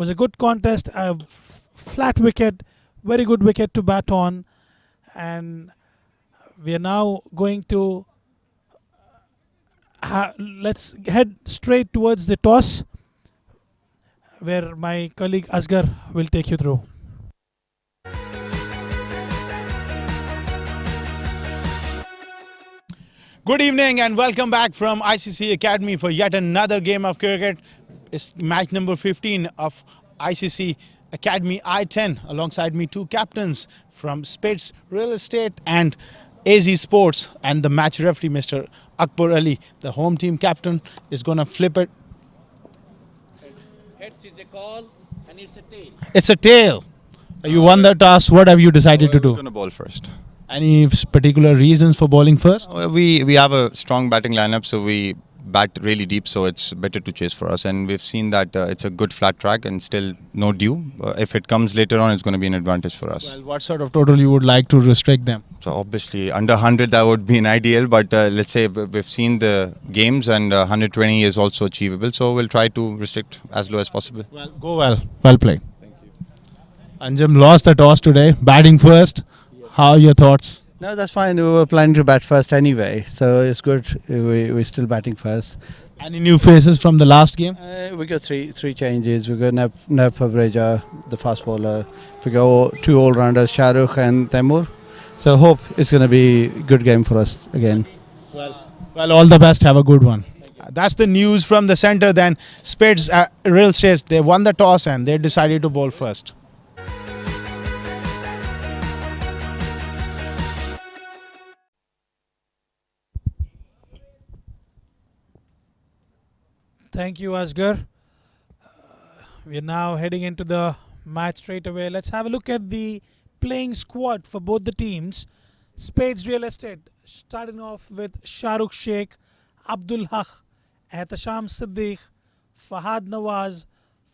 was a good contest, a flat wicket, very good wicket to bat on, and we are now going to let's head straight towards the toss, where my colleague Asghar will take you through. Good evening and welcome back from ICC Academy for yet another game of cricket. It's match number 15 of ICC Academy i10. Alongside me, two captains from Spades Real Estate and AZ Sports, and the match referee, Mr. Akbar Ali. The home team captain is going to flip it. Heads is a call and it's a tail. It's a tail. You won the toss. What have you decided to We're do? going to bowl first. Any particular reasons for bowling first? We have a strong batting lineup, so we bat really deep, so it's better to chase for us. And we've seen that it's a good flat track and still no dew. If it comes later on, it's going to be an advantage for us. Well, what sort of total you would like to restrict them? So obviously under 100 that would be an ideal, but let's say we've seen the games and 120 is also achievable. So we'll try to restrict as low as possible. Well, go well. Well played. Thank you. Anjum lost the toss today, batting first. How are your thoughts? No, that's fine. We were planning to bat first anyway, so it's good. We're still batting first. Any new faces from the last game? We got three changes. We got Nav Favreja, the fast bowler. We got two all-rounders, Shahrukh and Taimur. So hope it's going to be a good game for us again. Well, all the best. Have a good one. That's the news from the centre then. Spades Real Estate, they won the toss and they decided to bowl first. Thank you, Asghar. We are now heading into the match straight away. Let's have a look at the playing squad for both the teams. Spades Real Estate starting off with Shahrukh Sheikh, Abdul Haq, Ehtasham Siddiq, Fahad Nawaz,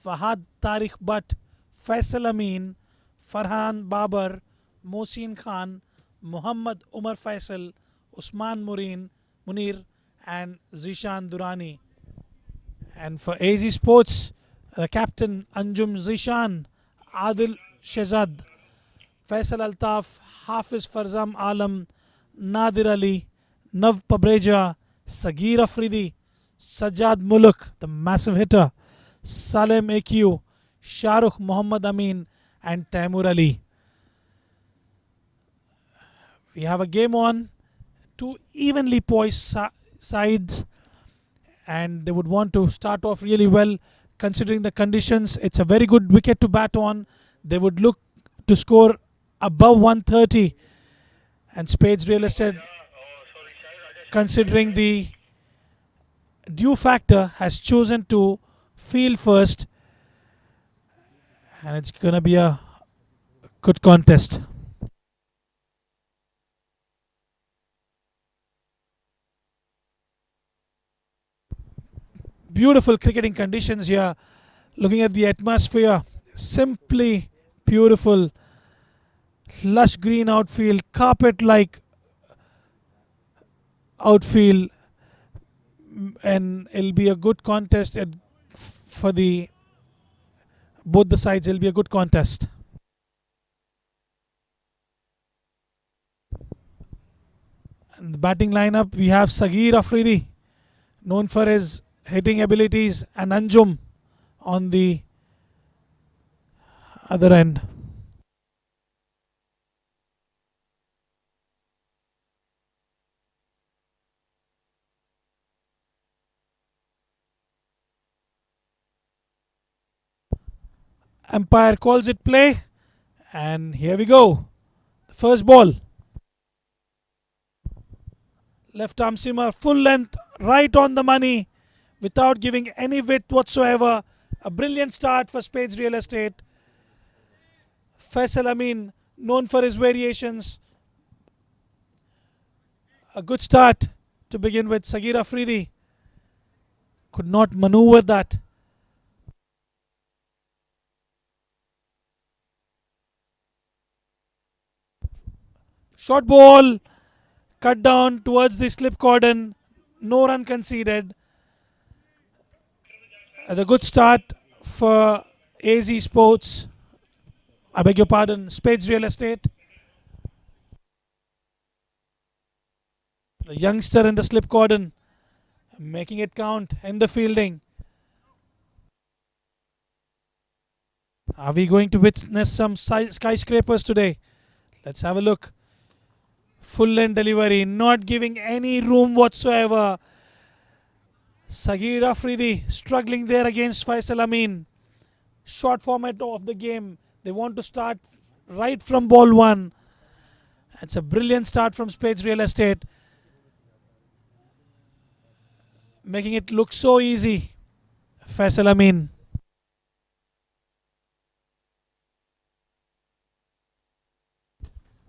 Fahad Tariq Butt, Faisal Amin, Farhan Babar, Mohsin Khan, Muhammad Umar Faisal, Usman Munir and Zishan Durrani. And for AZ Sports, the captain Anjum Zishan, Adil Shehzad, Faisal Altaf, Hafiz Farzam Alam, Nadir Ali, Nav Pabreja, Sagir Afridi, Sajjad Muluk, the massive hitter, Salem AQ, Shahrukh Muhammad Amin and Taimur Ali. We have a game on, two evenly poised sides, and they would want to start off really well considering the conditions. It's a very good wicket to bat on. They would look to score above 130, and Spades Real Estate, considering the dew factor, has chosen to field first, and it's going to be a good contest. Beautiful cricketing conditions here. Looking at the atmosphere, simply beautiful. Lush green outfield, carpet like outfield, and it'll be a good contest for both the sides. It'll be a good contest. And the batting lineup, we have Sagir Afridi, known for his hitting abilities, and Anjum on the other end. Umpire calls it play, and here we go. The first ball. Left arm simmer, full length, right on the money, without giving any width whatsoever. A brilliant start for Spades Real Estate. Faisal Amin, known for his variations. A good start to begin with. Sagir Afridi could not maneuver that. Short ball, cut down towards the slip cordon. No run conceded. The good start for AZ Sports, I beg your pardon, Spades Real Estate. The youngster in the slip cordon, making it count in the fielding. Are we going to witness some skyscrapers today? Let's have a look. Full length delivery, not giving any room whatsoever. Sagir Afridi struggling there against Faisal Amin. Short format of the game. They want to start right from ball one. It's a brilliant start from Spades Real Estate, making it look so easy. Faisal Amin.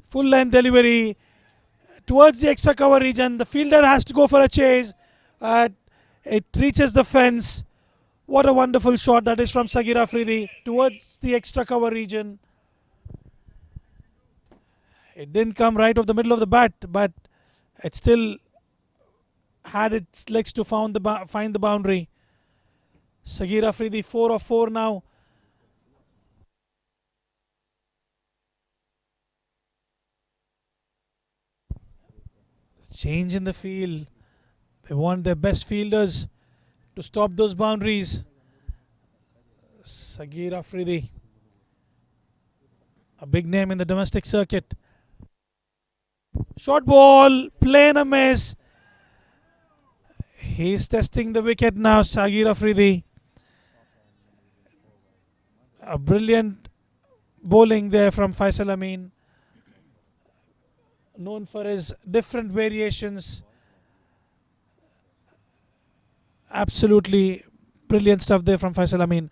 Full line delivery towards the extra cover region. The fielder has to go for a chase. It reaches the fence. What a wonderful shot that is from Sagir Afridi towards the extra cover region. It didn't come right off the middle of the bat, but it still had its legs to find the boundary. Sagir Afridi 4 of 4 now. Change in the field. They want their best fielders to stop those boundaries. Sagir Afridi, a big name in the domestic circuit. Short ball, plain a miss. He's testing the wicket now, Sagir Afridi. A brilliant bowling there from Faisal Amin, known for his different variations. Absolutely brilliant stuff there from Faisal Amin.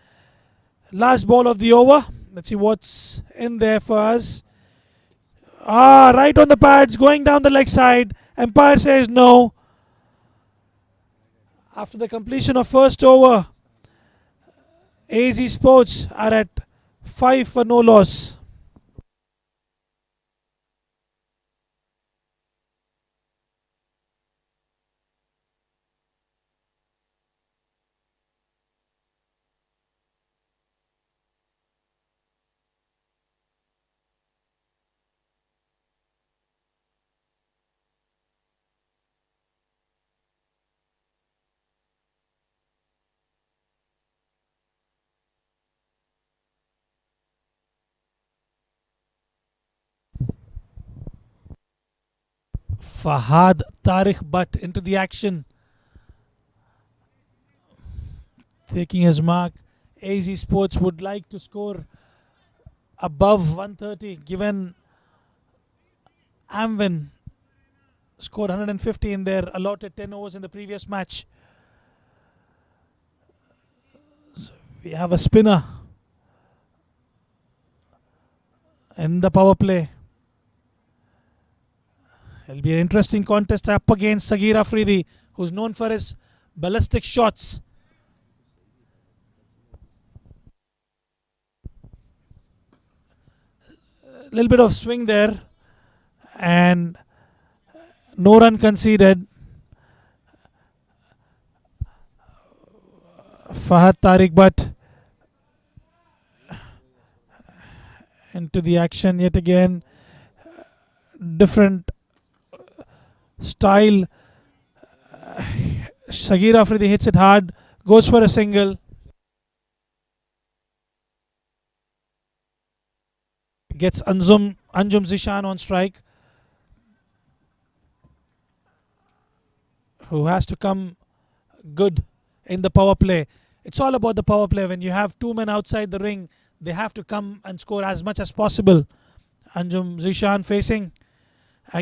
Last ball of the over. Let's see what's in there for us. Right on the pads, going down the leg side. Umpire says no. After the completion of first over, AZ Sports are at 5 for no loss. Fahad Tariq Butt into the action, taking his mark. AZ Sports would like to score above 130, given Amvin scored 150 in their allotted 10 overs in the previous match. So we have a spinner in the power play. It'll be an interesting contest up against Sagir Afridi, who's known for his ballistic shots. A little bit of swing there, and no run conceded. Fahad Tariq Butt into the action yet again. Different style. Sagir Afridi hits it hard, goes for a single. Gets Anjum Zishan on strike, who has to come good in the power play. It's all about the power play. When you have two men outside the ring, they have to come and score as much as possible. Anjum Zishan facing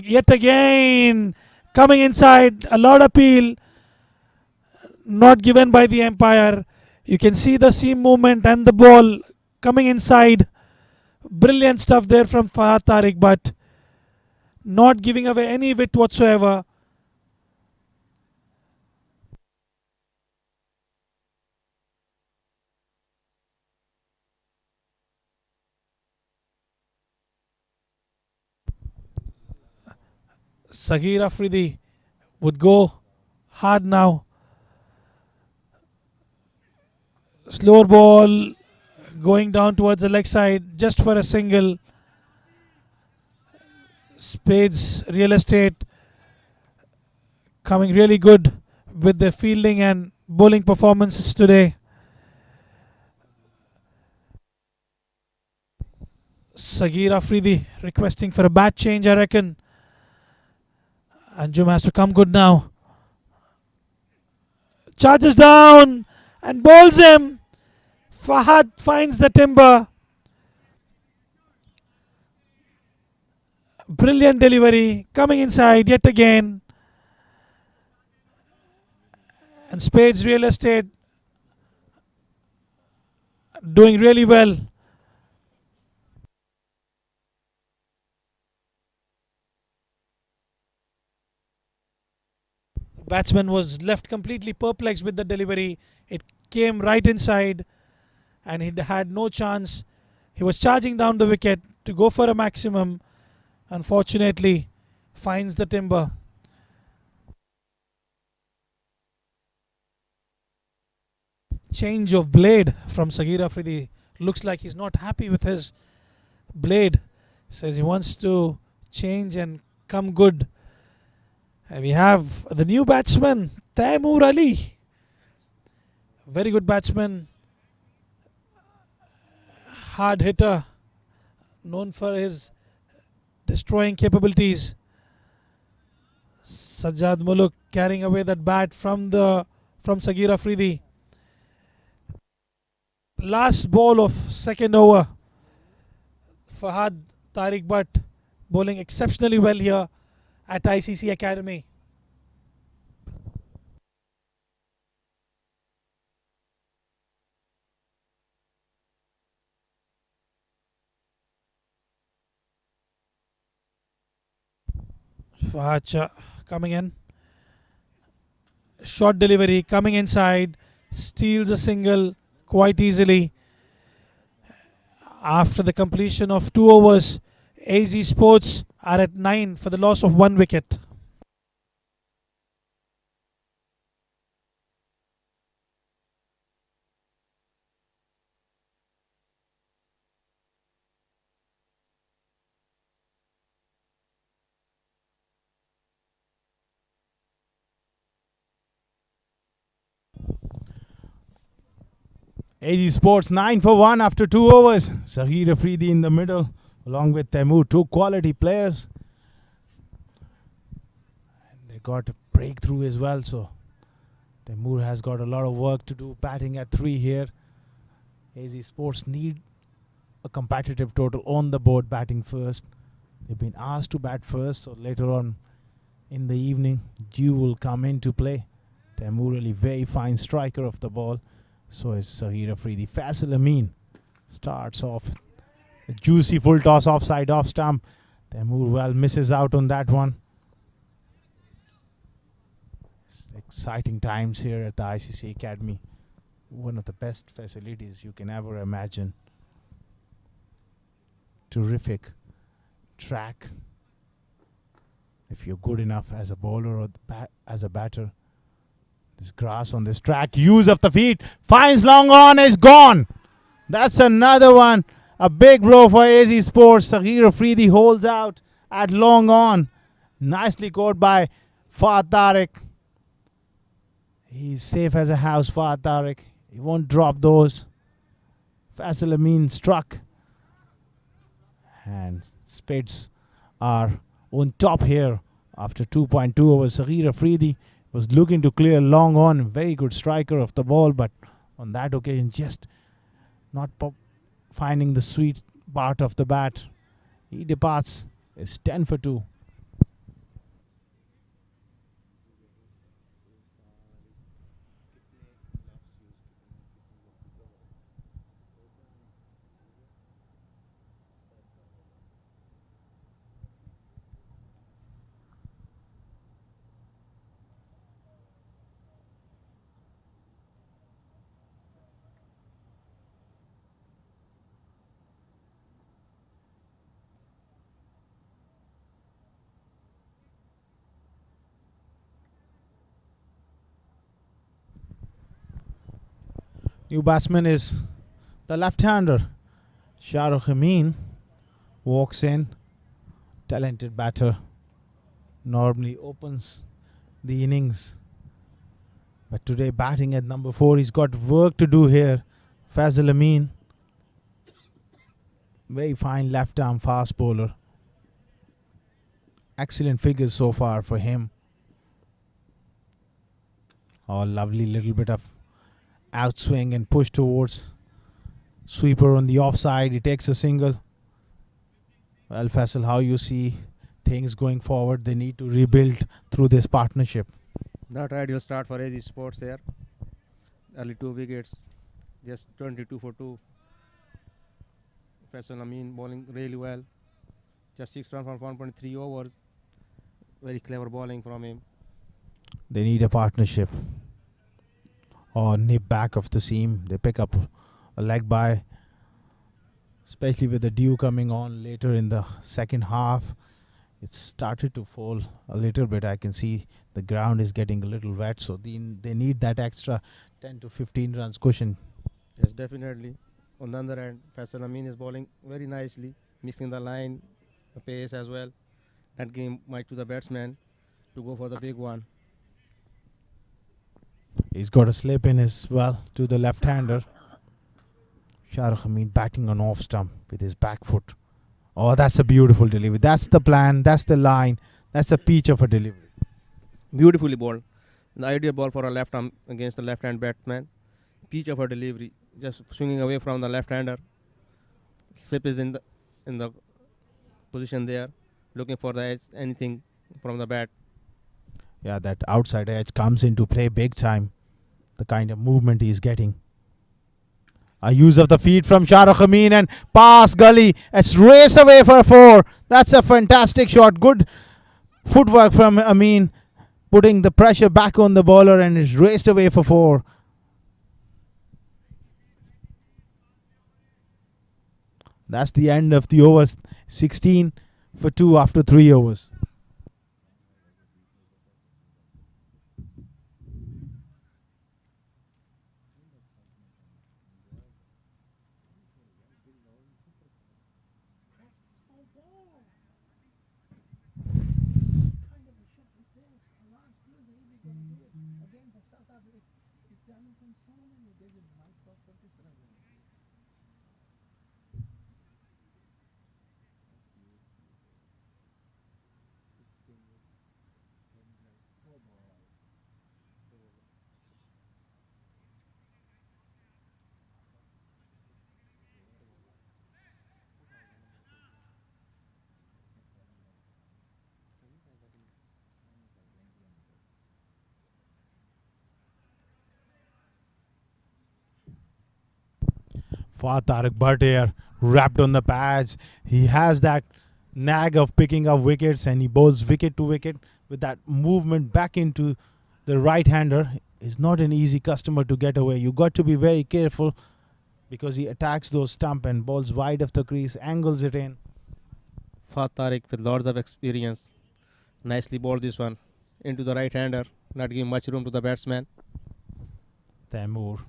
yet again, coming inside, a lot of appeal, not given by the umpire. You can see the seam movement and the ball coming inside. Brilliant stuff there from Fahad Tariq, but not giving away any width whatsoever. Sagir Afridi would go hard now. Slower ball going down towards the leg side just for a single. Spades Real Estate coming really good with their fielding and bowling performances today. Sagir Afridi requesting for a bat change, I reckon. Anjum has to come good now. Charges down and bowls him. Fahad finds the timber. Brilliant delivery coming inside yet again. And Spades Real Estate doing really well. Batsman was left completely perplexed with the delivery. It came right inside and he had no chance. He was charging down the wicket to go for a maximum. Unfortunately, finds the timber. Change of blade from Sagir Afridi. Looks like he's not happy with his blade. Says he wants to change and come good. And we have the new batsman, Taimur Ali. Very good batsman. Hard hitter. Known for his destroying capabilities. Sajjad Muluk carrying away that bat from Sagir Afridi. Last ball of second over. Fahad Tariq Butt bowling exceptionally well here at ICC Academy. Fahad coming in. Short delivery coming inside. Steals a single quite easily. After the completion of 2 overs, AZ Sports are at 9 for the loss of 1 wicket. AG Sports 9 for 1 after 2 overs. Sagir Afridi in the middle along with Taimur, 2 quality players. And they got a breakthrough as well, so Taimur has got a lot of work to do batting at 3 here. AG Sports need a competitive total on the board batting first. They've been asked to bat first, so later on in the evening Dew will come into play. Taimur really very fine striker of the ball. So is Sagir Afridi. Faisal Amin starts off a juicy full toss offside off stump. Taimur well misses out on that one. It's exciting times here at the ICC Academy. One of the best facilities you can ever imagine. Terrific track. If you're good enough as a bowler or as a batter. This grass on this track, use of the feet, finds long on, is gone. That's another one. A big blow for AZ Sports. Sagir Afridi holds out at long on. Nicely caught by Fahad Tariq. He's safe as a house, Fahad Tariq. He won't drop those. Faisal Amin struck. And Spades are on top here after 2.2 overs. Sagir Afridi was looking to clear long on. Very good striker of the ball, but on that occasion just not finding the sweet part of the bat. He departs. It's 10 for 2. New batsman is The left-hander, Shahrukh Amin, walks in. Talented batter. Normally opens the innings. But today batting at number 4, he's got work to do here. Fazal Amin. Very fine left arm fast bowler. Excellent figures so far for him. Oh, lovely little bit of outswing and push towards sweeper on the offside. He takes a single. Well, Faisal, how you see things going forward? They need to rebuild through this partnership. Not ideal start for AG Sports here. Early 2 wickets, just 22 for 2. Faisal Amin bowling really well. Just 6 runs from 1.3 overs. Very clever bowling from him. They need a partnership. Or nip back of the seam. They pick up a leg by. Especially with the dew coming on later in the second half. It's started to fall a little bit. I can see the ground is getting a little wet. So they need that extra 10 to 15 runs cushion. Yes, definitely. On the other hand, Faisal Amin is bowling very nicely. Mixing the line, the pace as well. That game might to the batsman to go for the big one. He's got a slip in as well to the left-hander. Shahrukh Amin batting on off stump with his back foot. Oh, that's a beautiful delivery. That's the plan. That's the line. That's the pitch of a delivery. Beautifully bowled. The ideal ball for a left arm against the left-hand batsman. Pitch of a delivery. Just swinging away from the left-hander. Slip is in the position there. Looking for the edge, anything from the bat. Yeah, that outside edge comes into play big time. The kind of movement he's getting. A use of the feet from Shahrukh Amin and pass gully. It's race away for 4. That's a fantastic shot. Good footwork from Amin. Putting the pressure back on the bowler and it's raced away for 4. That's the end of the overs. 16 for 2 after 3 overs. Tariq Bhatt here, wrapped on the pads. He has that nag of picking up wickets and he bowls wicket to wicket with that movement back into the right-hander. Is not an easy customer to get away. You got to be very careful because he attacks those stump and bowls wide of the crease, angles it in. Tariq with lots of experience. Nicely bowled this one into the right-hander. Not giving much room to the batsman. Taimur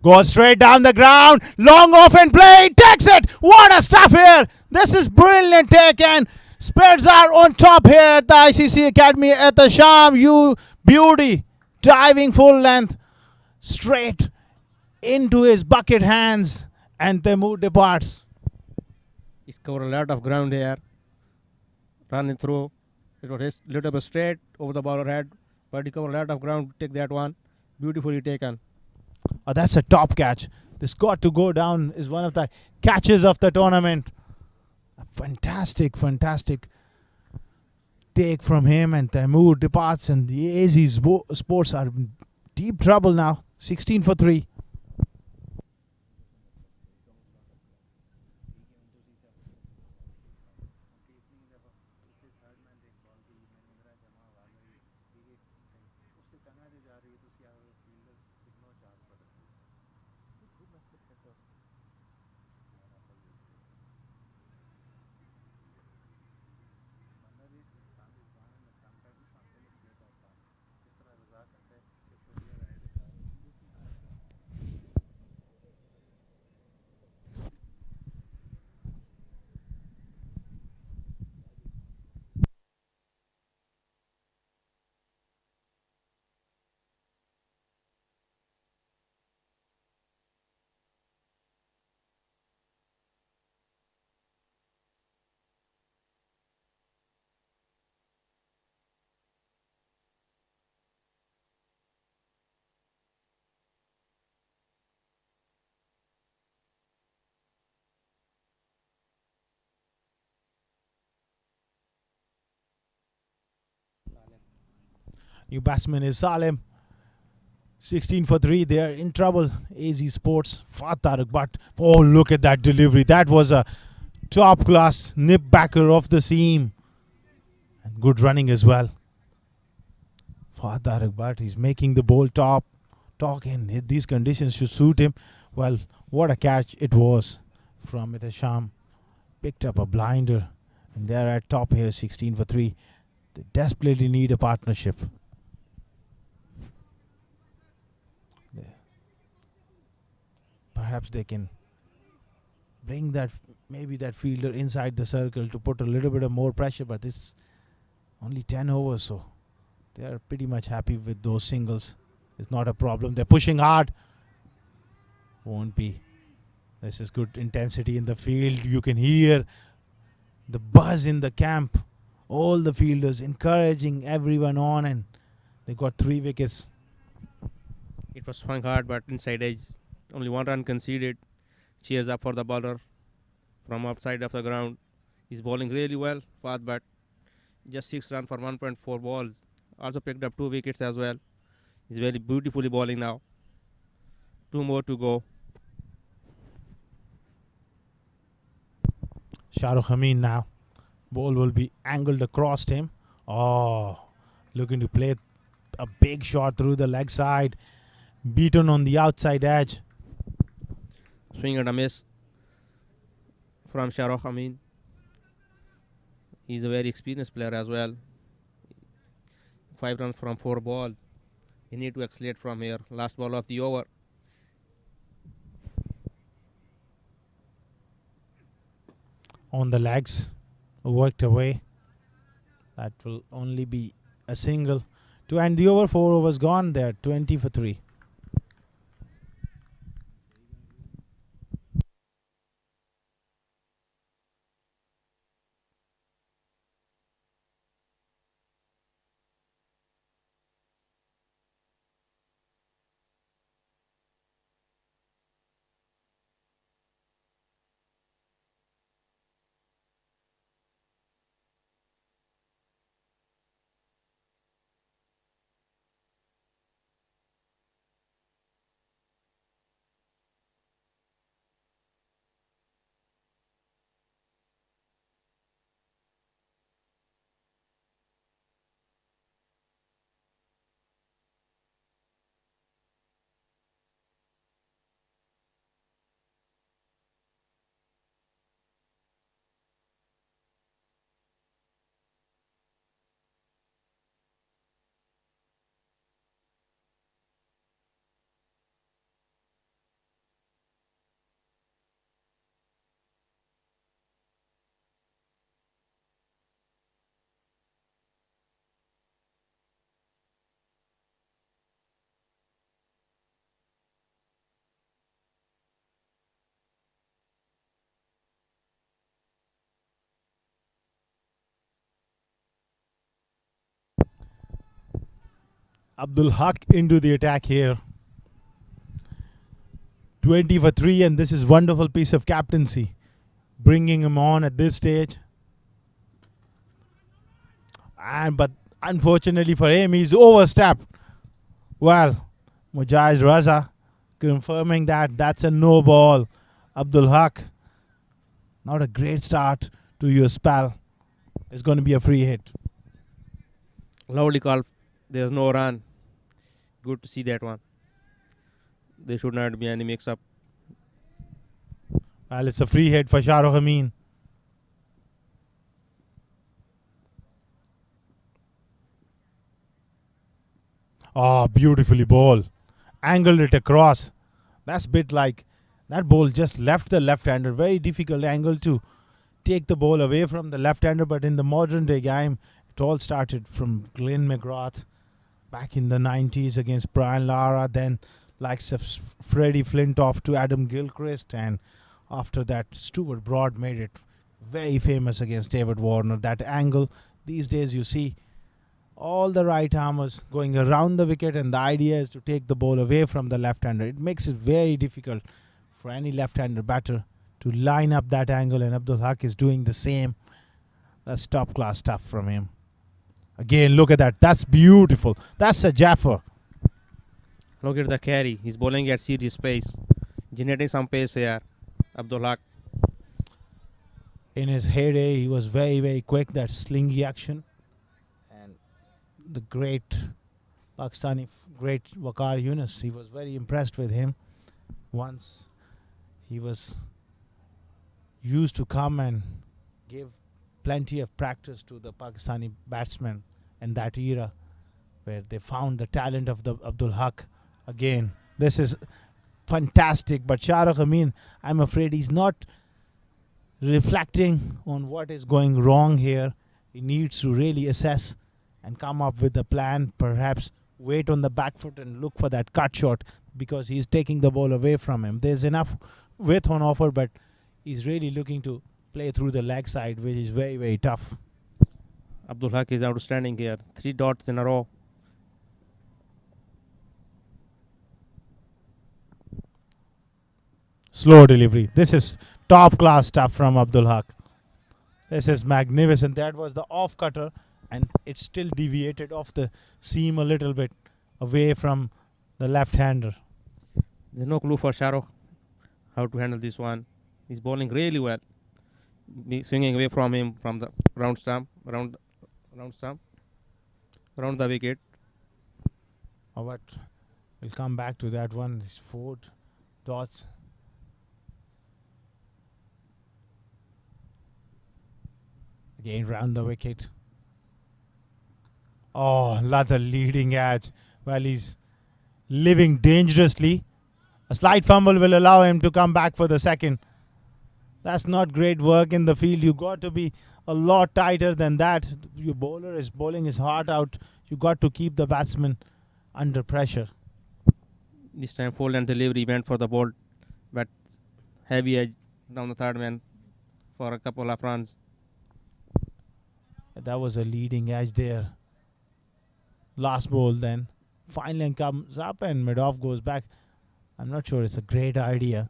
goes straight down the ground. Long off and play. Takes it. What a stuff here. This is brilliant take and Spades are on top here at the ICC Academy at the Sham. You beauty. Diving full length. Straight into his bucket hands. And Taimur departs. He's covered a lot of ground here. Running through. It was a little bit straight over the bowler head. But he covered a lot of ground to take that one. Beautifully taken. Oh, that's a top catch. This got to go down. Is one of the catches of the tournament. A fantastic take from him, and Taimur departs, and the AZ Sports are in deep trouble now. 16 for 3. New batsman is Salem. 16 for 3. They are in trouble. AZ Sports. Fat Tariq. But oh, look at that delivery. That was a top class nip backer off the seam. And good running as well. Fat Tariq, but he's making the ball talking. These conditions should suit him. Well, what a catch it was from Itasham. Picked up a blinder. And they're at top here, 16 for 3. They desperately need a partnership. Perhaps they can bring that, maybe that fielder inside the circle to put a little bit of more pressure, but it's only 10 overs, so they are pretty much happy with those singles. It's not a problem. They're pushing hard. Won't be. This is good intensity in the field. You can hear the buzz in the camp. All the fielders encouraging everyone on, and they got 3 wickets. It was swung hard, but inside edge. Only 1 run conceded. Cheers up for the bowler from outside of the ground. He's bowling really well, fast, but just 6 runs for 1.4 balls. Also picked up 2 wickets as well. He's very beautifully bowling now. 2 more to go. Shahrukh Amin now. Ball will be angled across him. Oh, looking to play a big shot through the leg side. Beaten on the outside edge. Swing and a miss from Shahrukh Amin. He's a very experienced player as well. 5 runs from 4 balls. He need to accelerate from here. Last ball of the over. On the legs. Worked away. That will only be a single. To end the over, 4 overs gone there. 20 for 3. Abdul Haq into the attack here. 20 for 3, and this is wonderful piece of captaincy. Bringing him on at this stage. But unfortunately for him, he's overstepped. Well, Mujahid Raza confirming that that's a no ball. Abdul Haq, not a great start to your spell. It's going to be a free hit. Lovely call. There's no run. Good to see that one. There should not be any mix-up. Well, it's a free hit for Shahrukh Amin. Oh, beautifully ball. Angled it across. That's a bit like that ball just left the left-hander. Very difficult angle to take the ball away from the left-hander. But in the modern day game, it all started from Glenn McGrath back in the 90s against Brian Lara. Then likes of Freddie Flintoff to Adam Gilchrist. And after that, Stuart Broad made it very famous against David Warner. That angle, these days you see all the right armers going around the wicket, and the idea is to take the ball away from the left-hander. It makes it very difficult for any left-hander batter to line up that angle, and Abdul Haq is doing the same. That's top-class stuff from him. Again, look at that. That's beautiful. That's a Jaffer. Look at the carry. He's bowling at serious pace, generating some pace here. Abdul Haq. In his heyday, he was very, very quick. That slingy action. And the great Pakistani, great Waqar Yunus, he was very impressed with him. Once he was used to come and give plenty of practice to the Pakistani batsmen in that era, where they found the talent of the Abdul Haq. Again, this is fantastic, but Shahrukh Amin, I'm afraid he's not reflecting on what is going wrong here. He needs to really assess and come up with a plan, perhaps wait on the back foot and look for that cut shot, because he's taking the ball away from him. There's enough width on offer, but he's really looking to play through the leg side, which is very, very tough. Abdul Haq is outstanding here. 3 dots in a row. Slow delivery. This is top class stuff from Abdul Haq. This is magnificent. That was the off cutter, and it still deviated off the seam a little bit away from the left hander. There's no clue for Shahrukh how to handle this one. He's bowling really well. Swinging away from him from the round the wicket. Oh, but we'll come back to that one. It's 4 dots. Again, round the wicket. Oh, another leading edge. Well, he's living dangerously. A slight fumble will allow him to come back for the second. That's not great work in the field. You got to be a lot tighter than that. Your bowler is bowling his heart out. You got to keep the batsman under pressure. This time, full and delivery went for the ball, but heavy edge down the third man for a couple of runs. That was a leading edge there. Last ball then. Finally comes up and mid-off goes back. I'm not sure it's a great idea,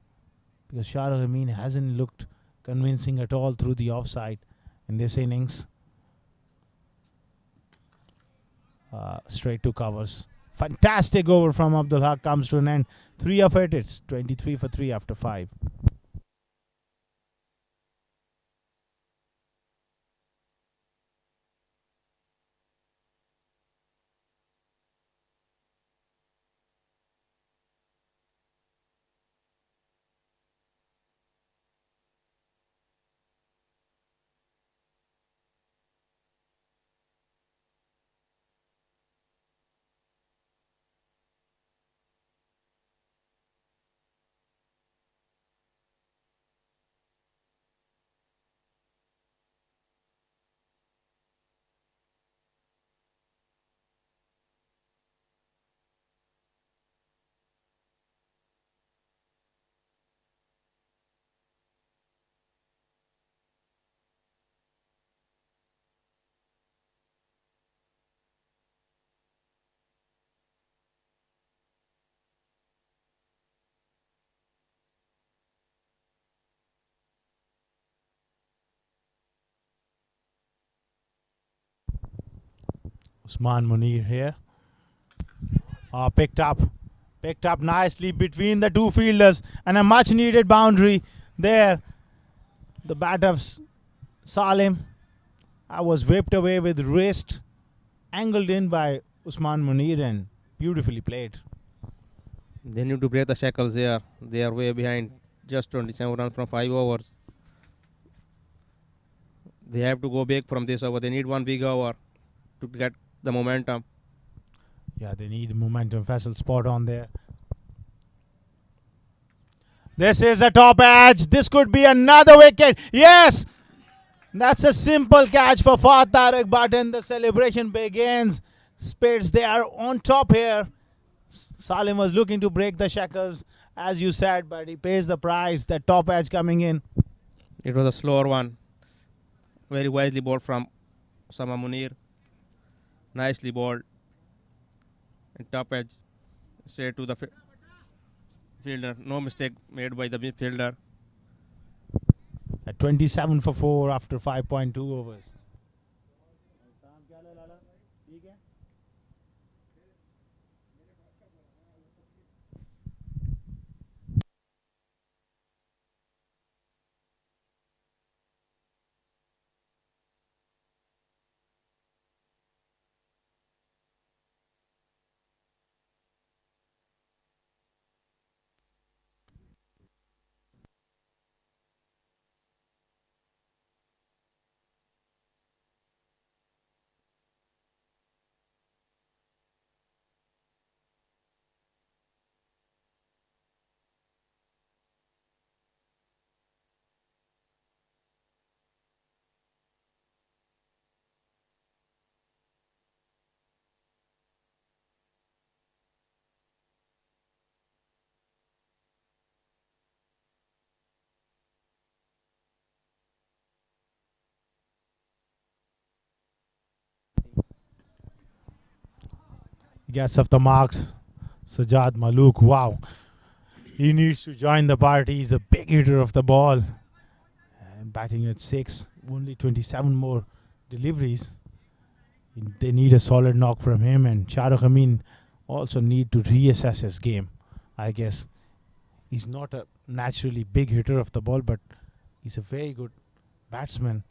because Shahrukh Amin hasn't looked convincing at all through the offside in this innings. Straight to covers. Fantastic over from Abdul Haq comes to an end. 3 of it. It's 23 for 3 after 5. Usman Munir here. Picked up nicely between the two fielders, and a much needed boundary there. The bat of Salim was whipped away with wrist, angled in by Usman Munir, and beautifully played. They need to break the shackles here. They are way behind, just 27 runs from 5 overs. They have to go big from this over. They need one big over to get the momentum. Yeah, they need momentum. Faisal spot on there. This is a top edge. This could be another wicket. Yes! That's a simple catch for Fahd Tariq, but then the celebration begins. Spades, they are on top here. Salim was looking to break the shackles, as you said, but he pays the price. That top edge coming in. It was a slower one. Very wisely bowled from Sama Munir. Nicely bowled. And top edge straight to the fielder. No mistake made by the midfielder. At 27 for 4 after 5.2 overs. He gets off the marks. Sajad Malook, wow. He needs to join the party. He's the big hitter of the ball. And batting at 6, only 27 more deliveries. They need a solid knock from him, and Shahrukh Amin also need to reassess his game. I guess he's not a naturally big hitter of the ball, but he's a very good batsman,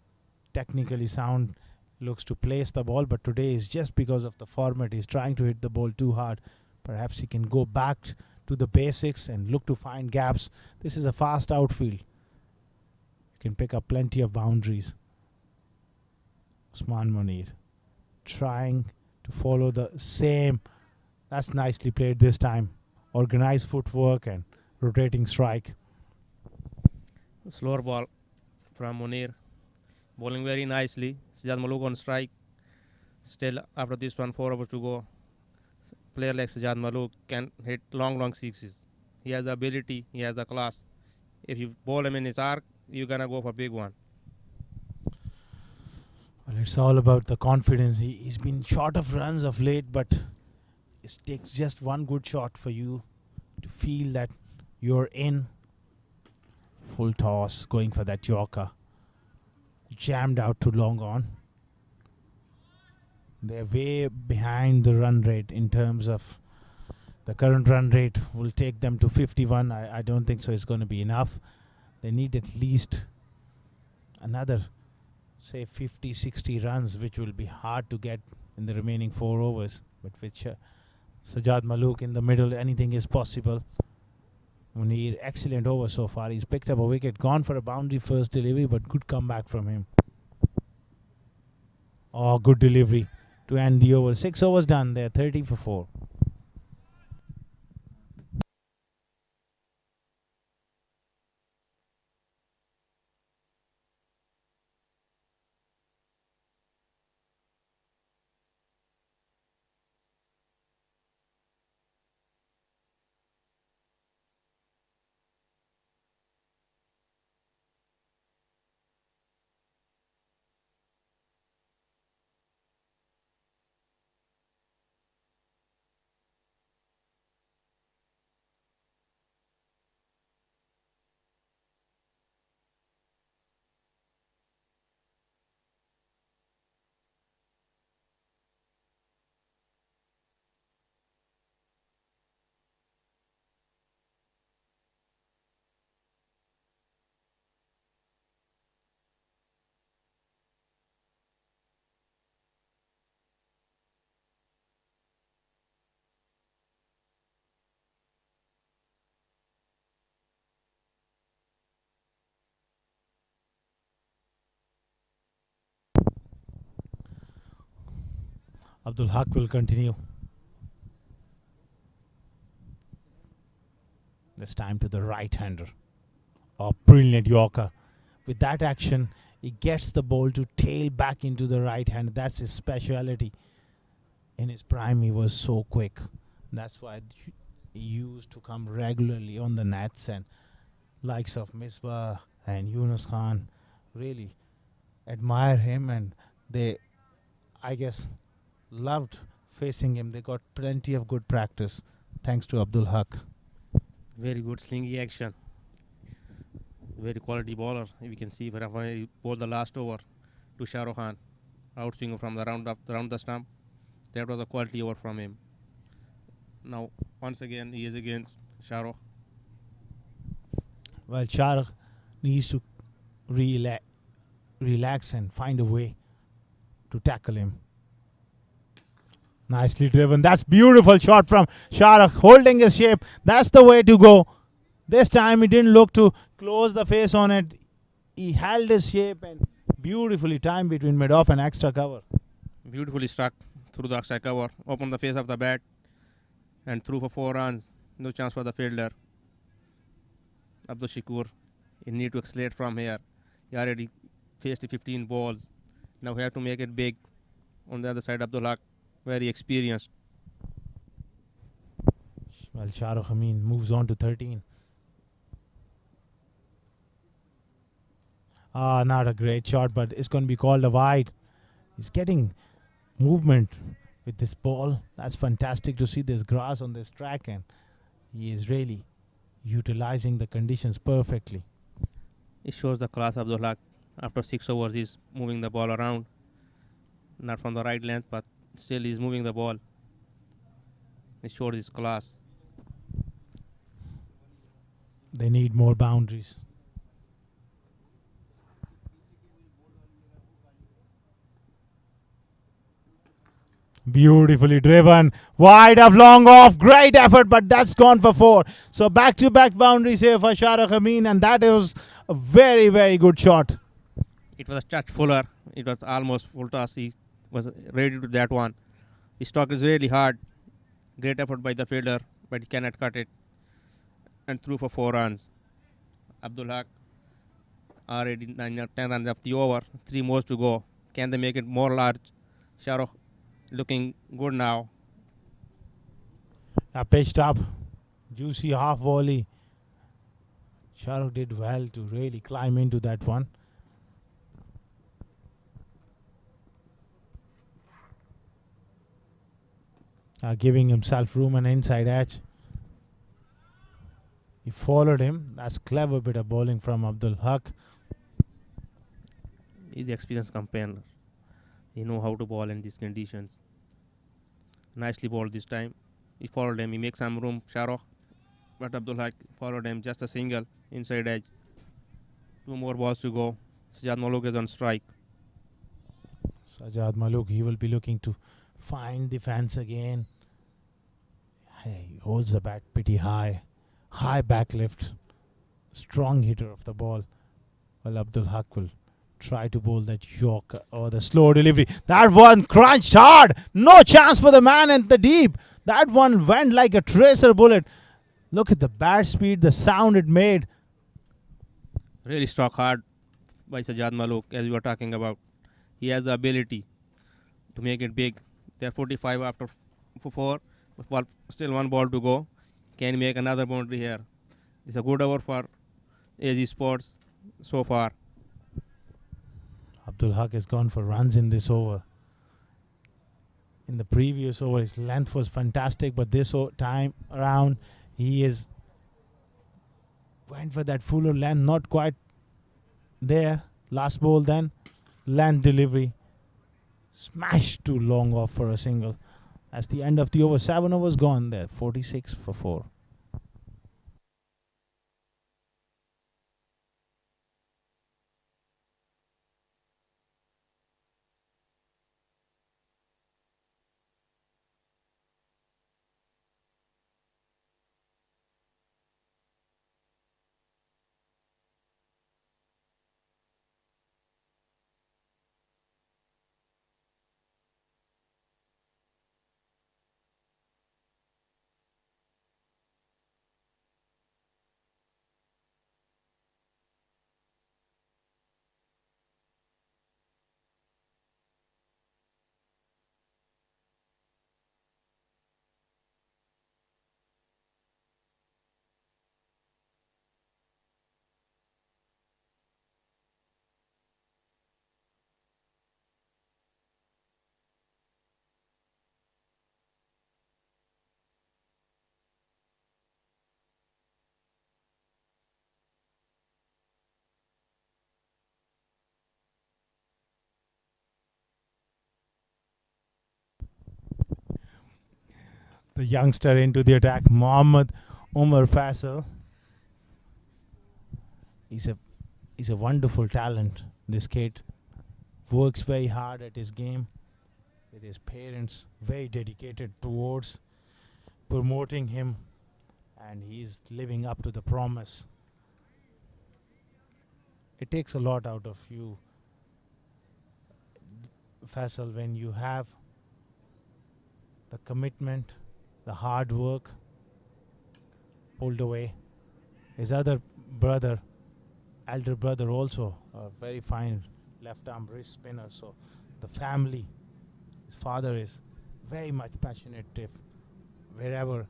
technically sound, looks to place the ball, but today is just because of the format. He's trying to hit the ball too hard. Perhaps he can go back to the basics and look to find gaps. This is a fast outfield. You can pick up plenty of boundaries. Usman Munir trying to follow the same. That's nicely played this time. Organized footwork and rotating strike. Slower ball from Munir. Bowling very nicely. Sajad Malook on strike. Still, after this one, 4 overs to go. Player like Sajad Malook can hit long sixes. He has the ability, he has the class. If you bowl him in his arc, you're going to go for a big one. Well, it's all about the confidence. He's been short of runs of late, but it takes just one good shot for you to feel that you're in. Full toss, going for that Yorker. Jammed out too long on. They're way behind the run rate in terms of the current run rate will take them to 51. I don't think so it's going to be enough. They need at least another, say, 50, 60 runs, which will be hard to get in the remaining 4 overs. But with Sajad Malook in the middle, anything is possible. Munir, excellent over so far. He's picked up a wicket, gone for a boundary first delivery, but good comeback from him. Oh, good delivery to end the over. 6 overs done there, 30 for 4. Abdul Haq will continue. This time to the right-hander. Oh, brilliant Yorker. With that action, he gets the ball to tail back into the right hand. That's his speciality. In his prime, he was so quick. That's why he used to come regularly on the nets, and likes of Misbah and Yunus Khan really admire him, and they, I guess, loved facing him. They got plenty of good practice thanks to Abdul Haq. Very good slingy action. Very quality bowler. We can see when he bowled the last over to Shah Rukh Khan, outswing from the round the stump. That was a quality over from him. Now once again he is against Shah Rukh. Well, Shah Rukh needs to relax and find a way to tackle him. Nicely driven. That's beautiful shot from Shah Rukh, holding his shape. That's the way to go. This time he didn't look to close the face on it. He held his shape and beautifully timed between mid-off and extra cover. Beautifully struck through the extra cover, opened the face of the bat and threw for 4 runs. No chance for the fielder. Abdul Shakur, he need to accelerate from here. He already faced 15 balls. Now we have to make it big. On the other side, Abdul Haq, very experienced. Well, Shah Rukh Amin moves on to 13. Not a great shot, but it's going to be called a wide. He's getting movement with this ball. That's fantastic to see this grass on this track, and he is really utilizing the conditions perfectly. It shows the class of Abdul Haq. After 6 overs, he's moving the ball around. Not from the right length, but still he's moving the ball. It shows his class. They need more boundaries. Beautifully driven, wide of long off, great effort, but that's gone for 4. So back-to-back boundaries here for Shahrukh Amin, and that was a very, very good shot. It was a touch fuller. It was almost full toss. He was ready to that one. His stroke is really hard. Great effort by the fielder, but he cannot cut it. And threw for 4 runs. Abdul Haq already 9 or 10 runs of the over. 3 more to go. Can they make it more large? Shahrukh looking good now. Pitched up, juicy half volley. Shahrukh did well to really climb into that one. Giving himself room and inside edge. He followed him. That's clever bit of bowling from Abdul Haq. He's the experienced campaigner. He knows how to bowl in these conditions. Nicely bowled this time. He followed him. He makes some room, Shahrukh. But Abdul Haq followed him. Just a single inside edge. 2 more balls to go. Sajjad Malook is on strike. Sajjad Malook, he will be looking to find the fence again. He holds the bat pretty high. High back lift. Strong hitter of the ball. Well, Abdul Haq will try to bowl that Yorker or the slow delivery. That one crunched hard. No chance for the man in the deep. That one went like a tracer bullet. Look at the bat speed, the sound it made. Really struck hard by Sajjad Malook, as we were talking about. He has the ability to make it big. They're 45 after 4. But still 1 ball to go. Can he make another boundary here? It's a good over for AG Sports so far. Abdul Haq has gone for runs in this over. In the previous over, his length was fantastic, but this time around, he went for that fuller length, not quite there. Last ball then, length delivery. Smashed too long off for a single. That's the end of the over. 7 overs gone there, 46 for 4. The youngster into the attack, Mohammad Umar Faisal. He's a wonderful talent. This kid works very hard at his game. With his parents very dedicated towards promoting him, and he's living up to the promise. It takes a lot out of you, Faisal, when you have the commitment, the hard work pulled away. His other brother, elder brother, also a very fine left arm wrist spinner. So the family, his father is very much passionate. If wherever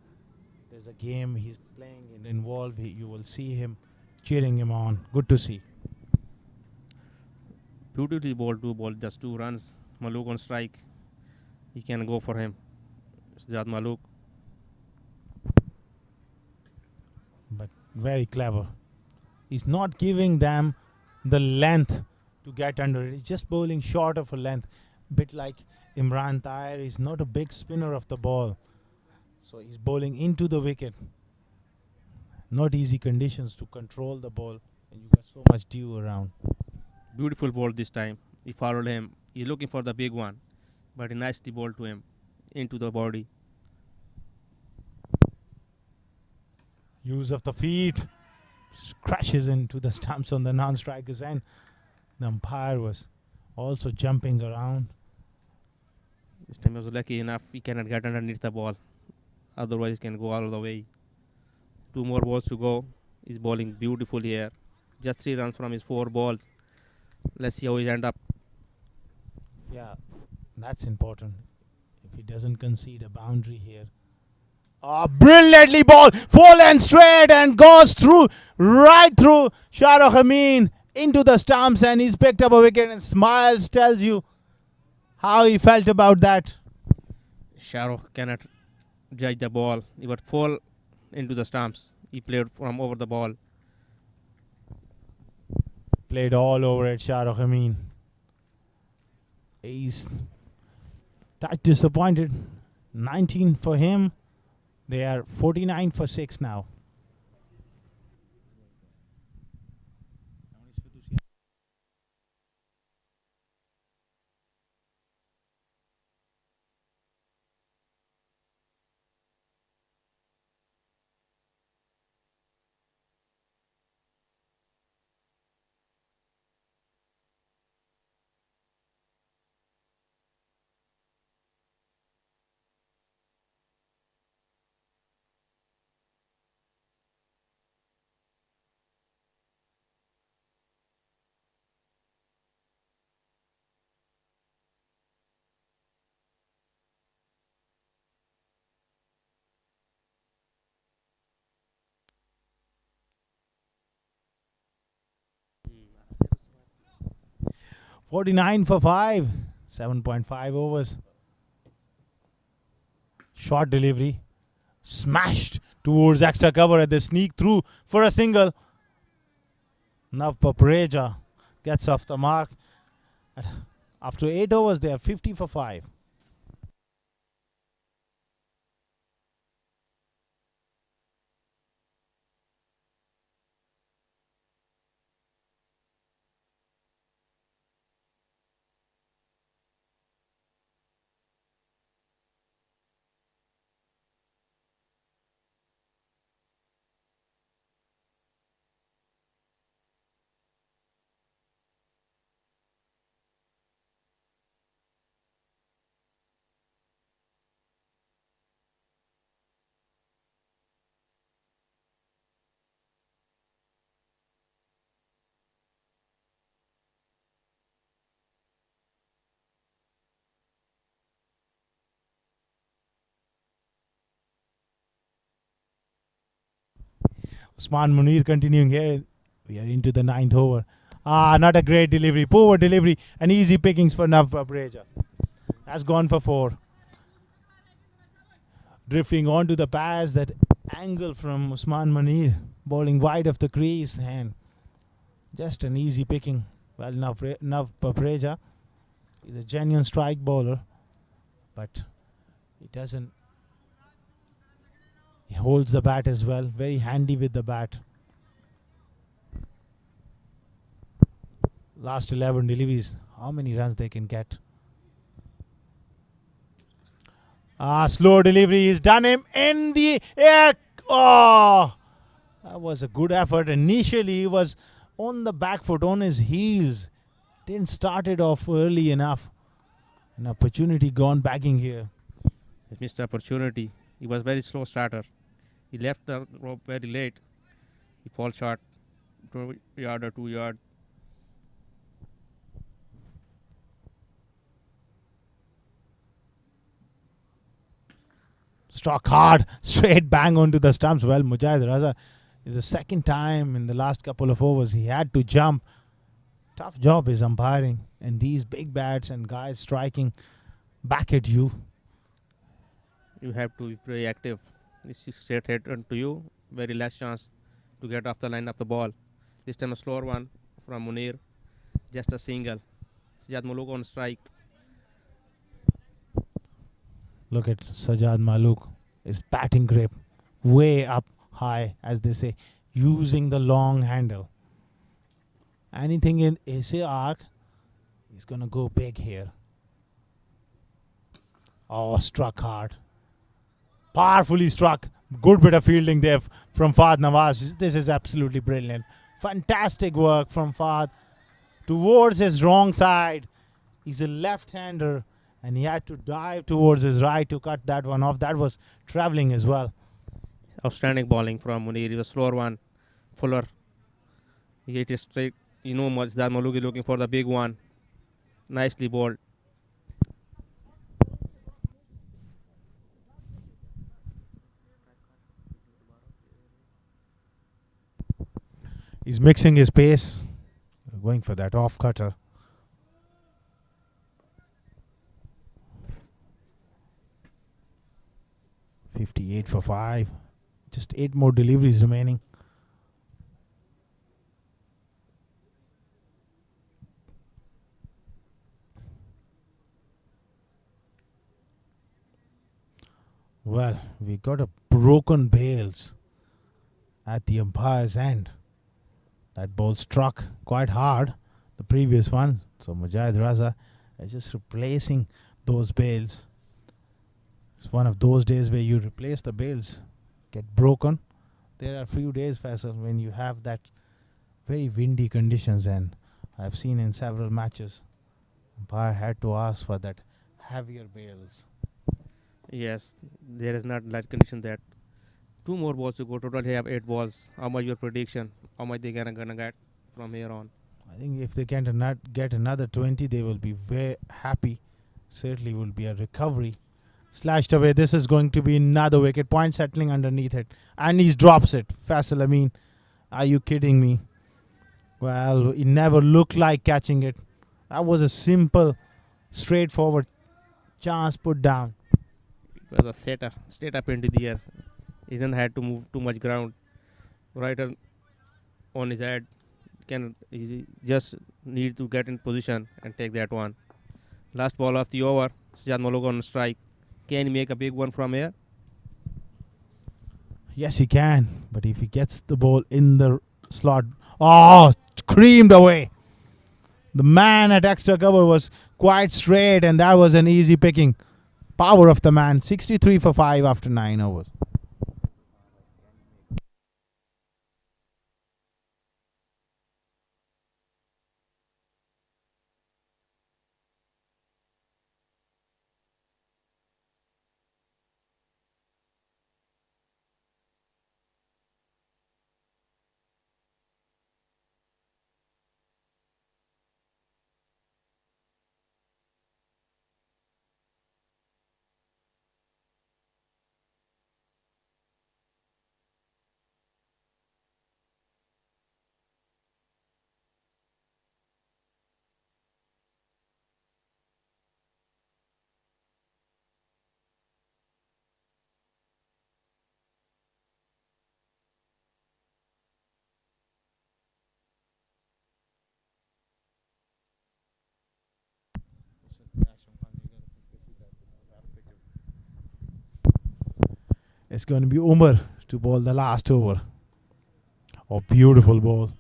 there's a game he's playing and involved, you will see him cheering him on. Good to see. Beautifully bowled 2 balls, just 2 runs. Malook on strike. he can go for him. Zad Maluk. But very clever. He's not giving them the length to get under it. He's just bowling short of a length. Bit like Imran Tahir. He's not a big spinner of the ball. So he's bowling into the wicket. Not easy conditions to control the ball. And you got so much dew around. Beautiful ball this time. He followed him. He's looking for the big one. But he nicely bowled to him. Into the body. Use of the feet. Crashes into the stumps on the non-striker's end. The umpire was also jumping around. This time he was lucky enough. He cannot get underneath the ball. Otherwise he can go all the way. 2 more balls to go. He's bowling beautifully here. Just 3 runs from his 4 balls. Let's see how he end up. Yeah, that's important. If he doesn't concede a boundary here. Oh, brilliantly ball. 4 lengths straight and goes through, right through Shahrukh Amin into the stumps, and he's picked up a wicket and smiles, tells you how he felt about that. Shahrukh cannot judge the ball. He would fall into the stumps. He played from over the ball. Played all over it, Shahrukh Amin. He's touch disappointed. 19 for him. They are 49 for 6 now. Hmm. 49 for 5. 7.5 overs. Short delivery. Smashed towards extra cover at the sneak through for a single. Nav Papareja gets off the mark. After 8 overs, they are 50 for 5. Usman Munir continuing here. We are into the 9th over. Not a great delivery. Poor delivery and easy pickings for Nav Babreja. That's gone for 4. Drifting onto the pass. That angle from Usman Munir. Bowling wide of the crease. And just an easy picking. Well, Nav Babreja is a genuine strike bowler. But he doesn't. He holds the bat as well. Very handy with the bat. Last 11 deliveries. How many runs they can get? Slow delivery. He's done him in the air. Oh! That was a good effort. Initially, he was on the back foot, on his heels. Didn't start it off early enough. An opportunity gone bagging here. He missed the opportunity. He was very slow starter. He left the rope very late. He falls short. 2 yard or 2 yard. Struck hard. Straight bang onto the stumps. Well, Mujahid Raza is the second time in the last couple of overs he had to jump. Tough job is umpiring. And these big bats and guys striking back at you. You have to be very active. This is straight head to you. Very less chance to get off the line of the ball. This time a slower one from Munir. Just a single. Sajjad Muluk on strike. Look at Sajjad Maluk. His batting grip way up high, as they say, using the long handle. Anything in his arc, he's going to go big here. Oh, struck hard. Powerfully struck. Good bit of fielding there from Fahd Nawaz. This is absolutely brilliant. Fantastic work from Fahd towards his wrong side. He's a left-hander and he had to dive towards his right to cut that one off. That was traveling as well. Outstanding bowling from Munir. It was slower one. Fuller. He hit it straight. You know, Sajjad Muluk is looking for the big one. Nicely bowled. He's mixing his pace, going for that off cutter. $58 for 5. Just 8 more deliveries remaining. Well, we got a broken bails at the umpire's end. That ball struck quite hard, the previous one. So Mujahid Raza is just replacing those bails. It's one of those days where you replace the bails, get broken. There are few days, Faisal, when you have that very windy conditions, and I've seen in several matches, umpire had to ask for that heavier bails. Yes, there is not light condition that. 2 more balls to go. Total, have 8 balls. How much your prediction? How much they gonna get from here on? I think if they can not get another 20, they will be very happy. Certainly will be a recovery. Slashed away. This is going to be another wicket. Point settling underneath it. And he drops it. Faisal, I mean, are you kidding me? Well, it never looked like catching it. That was a simple, straightforward chance put down. It was a setter. Straight up into the air. He didn't have to move too much ground. Right on his head. He just need to get in position and take that one. Last ball of the over. Sajjad Muluk on strike. Can he make a big one from here? Yes, he can. But if he gets the ball in the slot. Oh, creamed away. The man at extra cover was quite straight, and that was an easy picking. Power of the man. 63 for 5 after 9 overs. It's going to be Umar to bowl the last over. Oh, beautiful ball.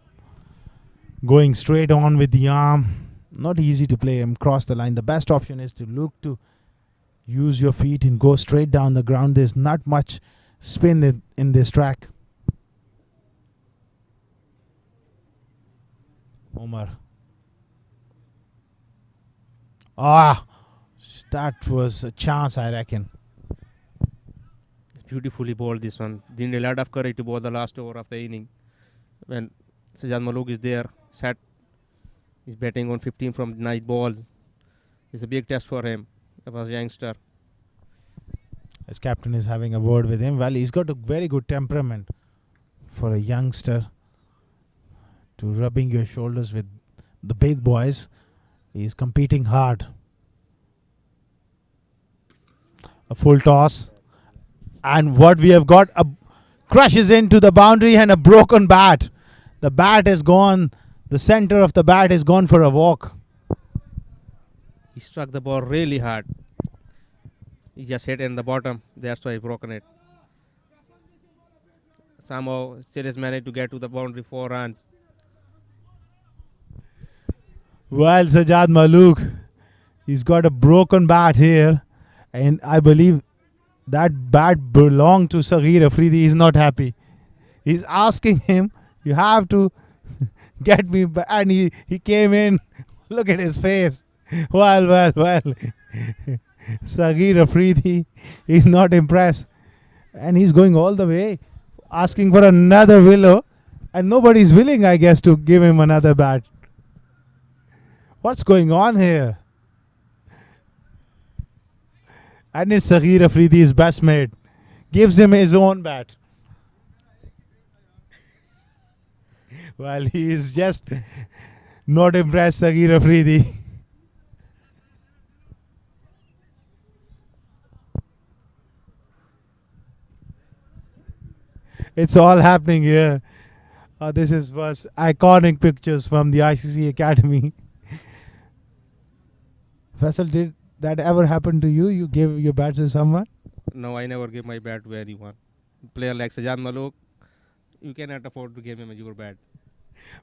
Going straight on with the arm. Not easy to play him cross the line. The best option is to look to use your feet and go straight down the ground. There's not much spin in this track. Umar. That was a chance, I reckon. Beautifully bowled this one. They need a lot of courage to bowl the last over of the inning. When Sajjad Muluk is there, he's batting on 15 from 9 balls. It's a big test for him as a youngster. His captain is having a word with him. Well, he's got a very good temperament for a youngster to rubbing your shoulders with the big boys. He's competing hard. A full toss. And what we have got, a crashes into the boundary and a broken bat. The bat is gone. The center of the bat is gone for a walk. He struck the ball really hard. He just hit in the bottom. That's why he broken it. Somehow, Series managed to get to the boundary 4 runs. Well, Sajad Malook, he's got a broken bat here. And I believe that bat belonged to Saghir Afridi. He's not happy. He's asking him, you have to get me back. And he came in. Look at his face. Well. Saghir Afridi is not impressed. And he's going all the way, asking for another willow. And nobody's willing, I guess, to give him another bat. What's going on here? And it's Saghir Afridi's best mate. Gives him his own bat. Well, he is just not impressed, Saghir Afridi. It's all happening here. This was iconic pictures from the ICC Academy. Faisal, did that ever happen to you? You gave your bat to someone? No, I never give my bat to anyone. Player like Sajad Malook, you cannot afford to give him your bat.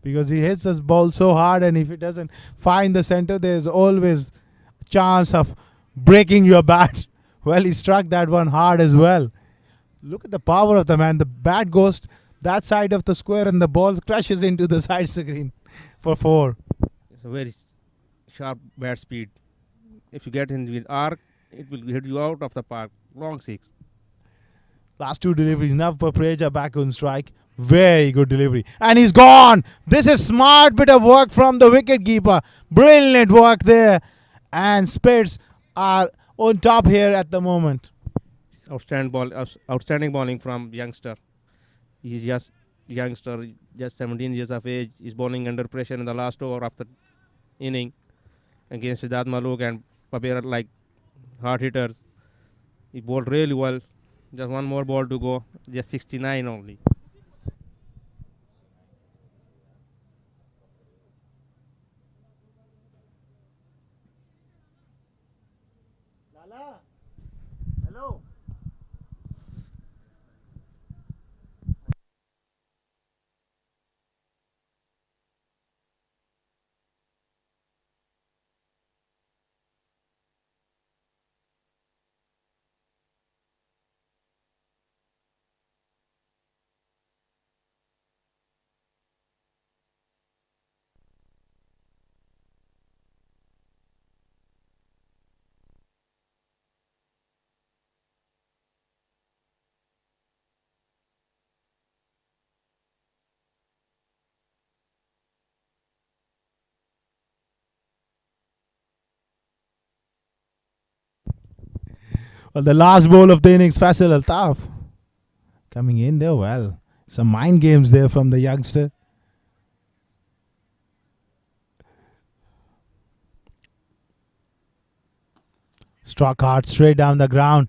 Because he hits this ball so hard, and if he doesn't find the center, there's always a chance of breaking your bat. Well, he struck that one hard as well. Look at the power of the man. The bat goes that side of the square and the ball crashes into the side screen for 4. It's a very sharp bat speed. If you get in with arc, it will hit you out of the park. Long 6. Last 2 deliveries. Nav Papreja back on strike. Very good delivery. And he's gone. This is smart bit of work from the wicketkeeper. Brilliant work there. And Spades are on top here at the moment. Outstanding bowling from youngster. He's just youngster, just 17 years of age. He's bowling under pressure in the last over of the inning against Siddharth Malook and Papera like hard hitters. He bowled really well. Just one more ball to go. Just 69 only. Lala, hello. Well, the last ball of the innings, Faisal Altaf coming in there. Well, some mind games there from the youngster. Struck hard straight down the ground.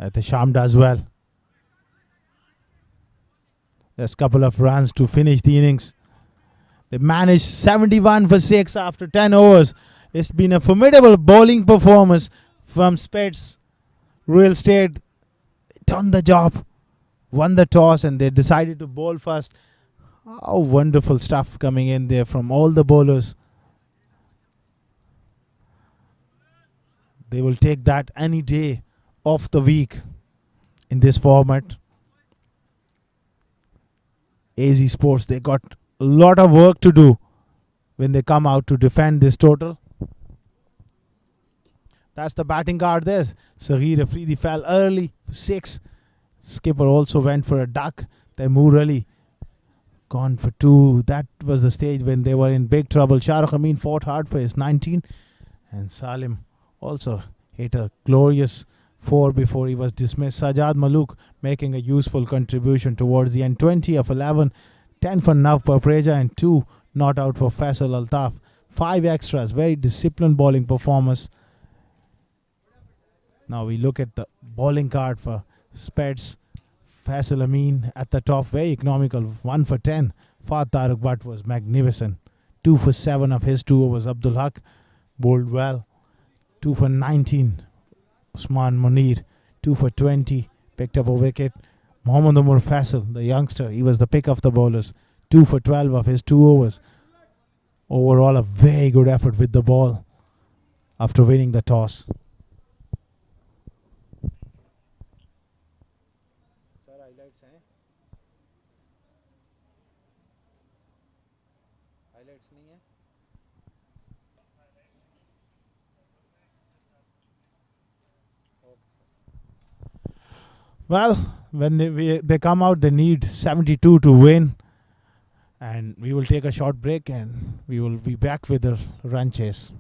The Sham does well. There's a couple of runs to finish the innings. They managed 71 for 6 after 10 overs. It's been a formidable bowling performance from Spades. Real Estate done the job, won the toss, and they decided to bowl first. Oh, wonderful stuff coming in there from all the bowlers. They will take that any day of the week in this format. AZ Sports, they got a lot of work to do when they come out to defend this total. That's the batting card there. Saghir Afridi fell early for 6. Skipper also went for a duck. Taimur Ali gone for 2. That was the stage when they were in big trouble. Shahrukh Amin fought hard for his 19. And Salim also hit a glorious 4 before he was dismissed. Sajad Malook making a useful contribution towards the end. 20 of 11. 10 for Nav Papreja and 2 not out for Faisal Altaf. 5 extras. Very disciplined bowling performance. Now we look at the bowling card for Spades. Faisal Amin at the top, very economical, 1 for 10. Fat Taruk Butt was magnificent. 2 for 7 of his 2 overs. Abdul Haq bowled well. 2 for 19. Usman Munir, 2 for 20. Picked up a wicket. Mohammad Umar Faisal, the youngster, he was the pick of the bowlers. 2 for 12 of his 2 overs. Overall, a very good effort with the ball after winning the toss. Well, when they come out, they need 72 to win. And we will take a short break and we will be back with the run chase.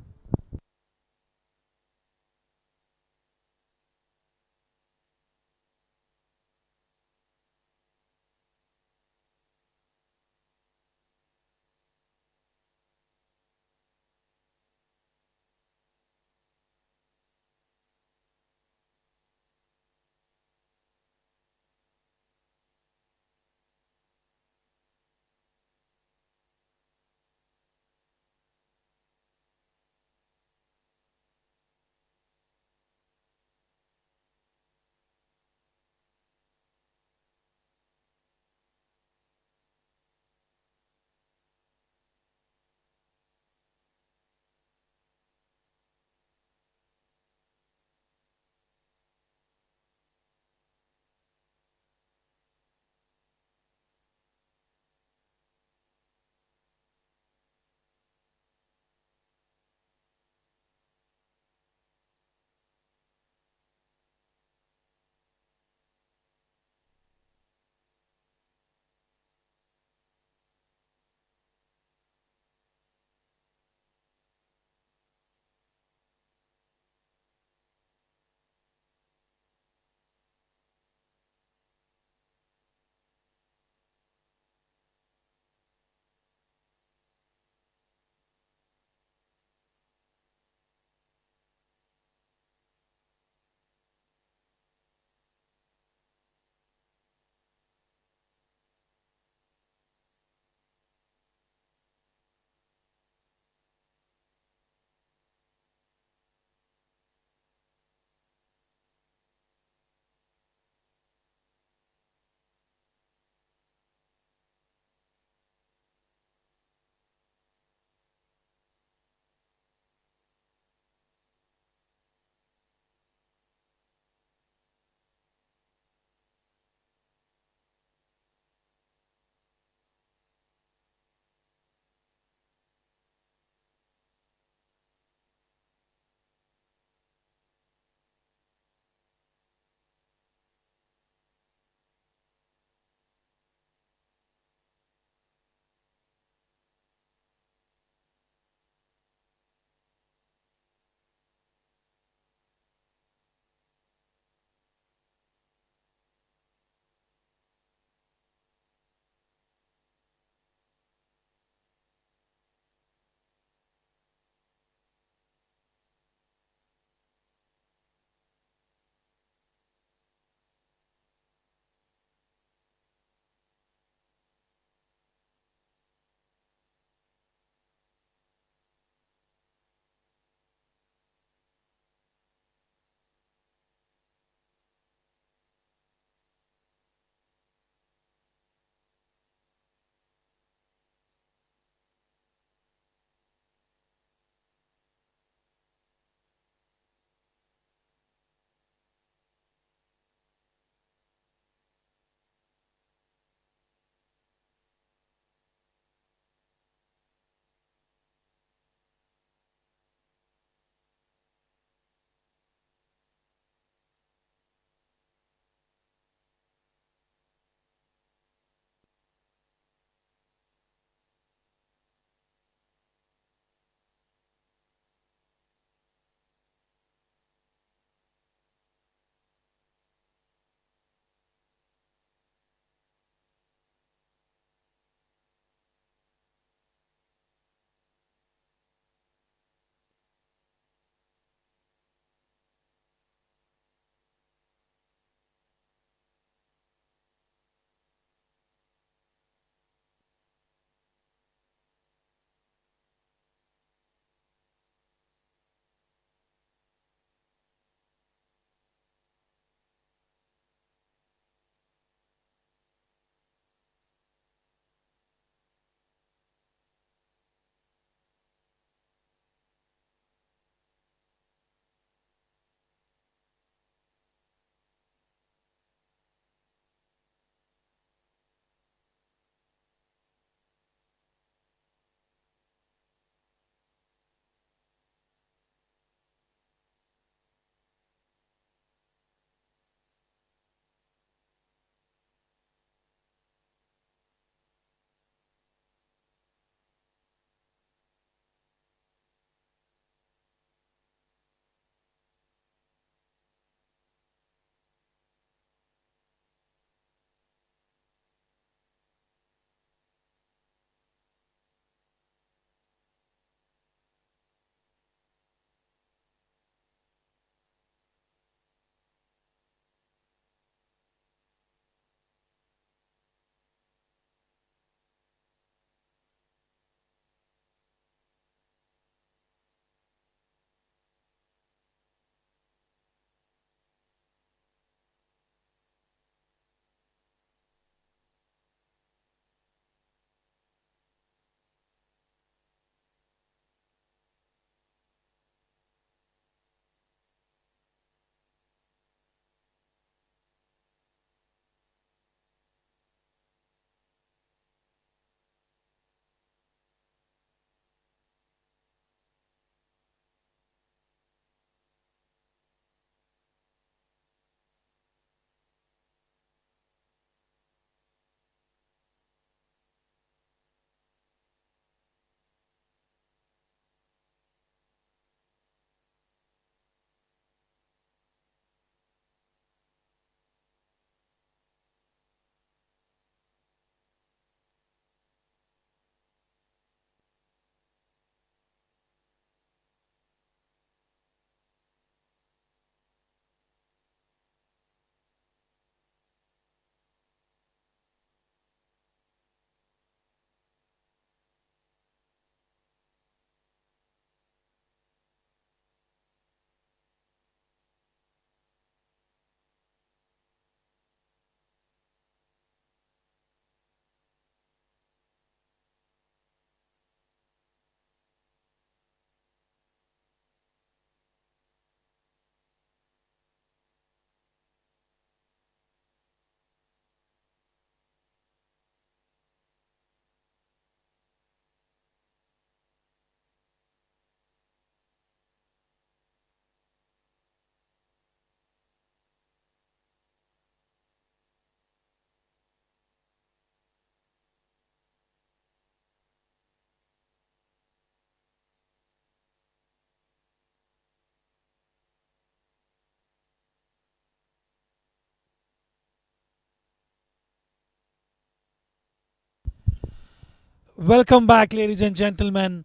Welcome back, ladies and gentlemen.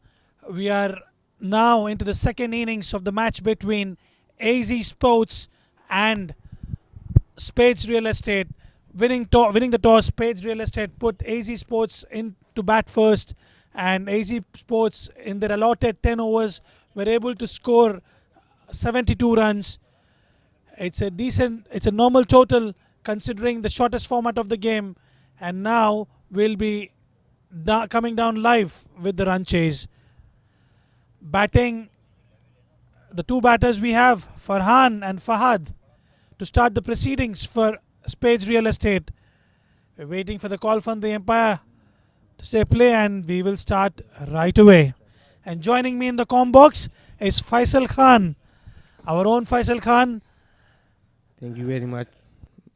We are now into the second innings of the match between AZ Sports and Spades Real Estate. Winning the toss, Spades Real Estate put AZ Sports in to bat first, and AZ Sports in their allotted 10 overs were able to score 72 runs. It's a normal total considering the shortest format of the game, and now we'll be coming down live with the run chase. Batting, the two batters we have, Farhan and Fahad, to start the proceedings for Spades Real Estate. We're waiting for the call from the umpire to say play, and we will start right away. And joining me in the comm box is Faisal Khan, our own Faisal Khan. Thank you very much,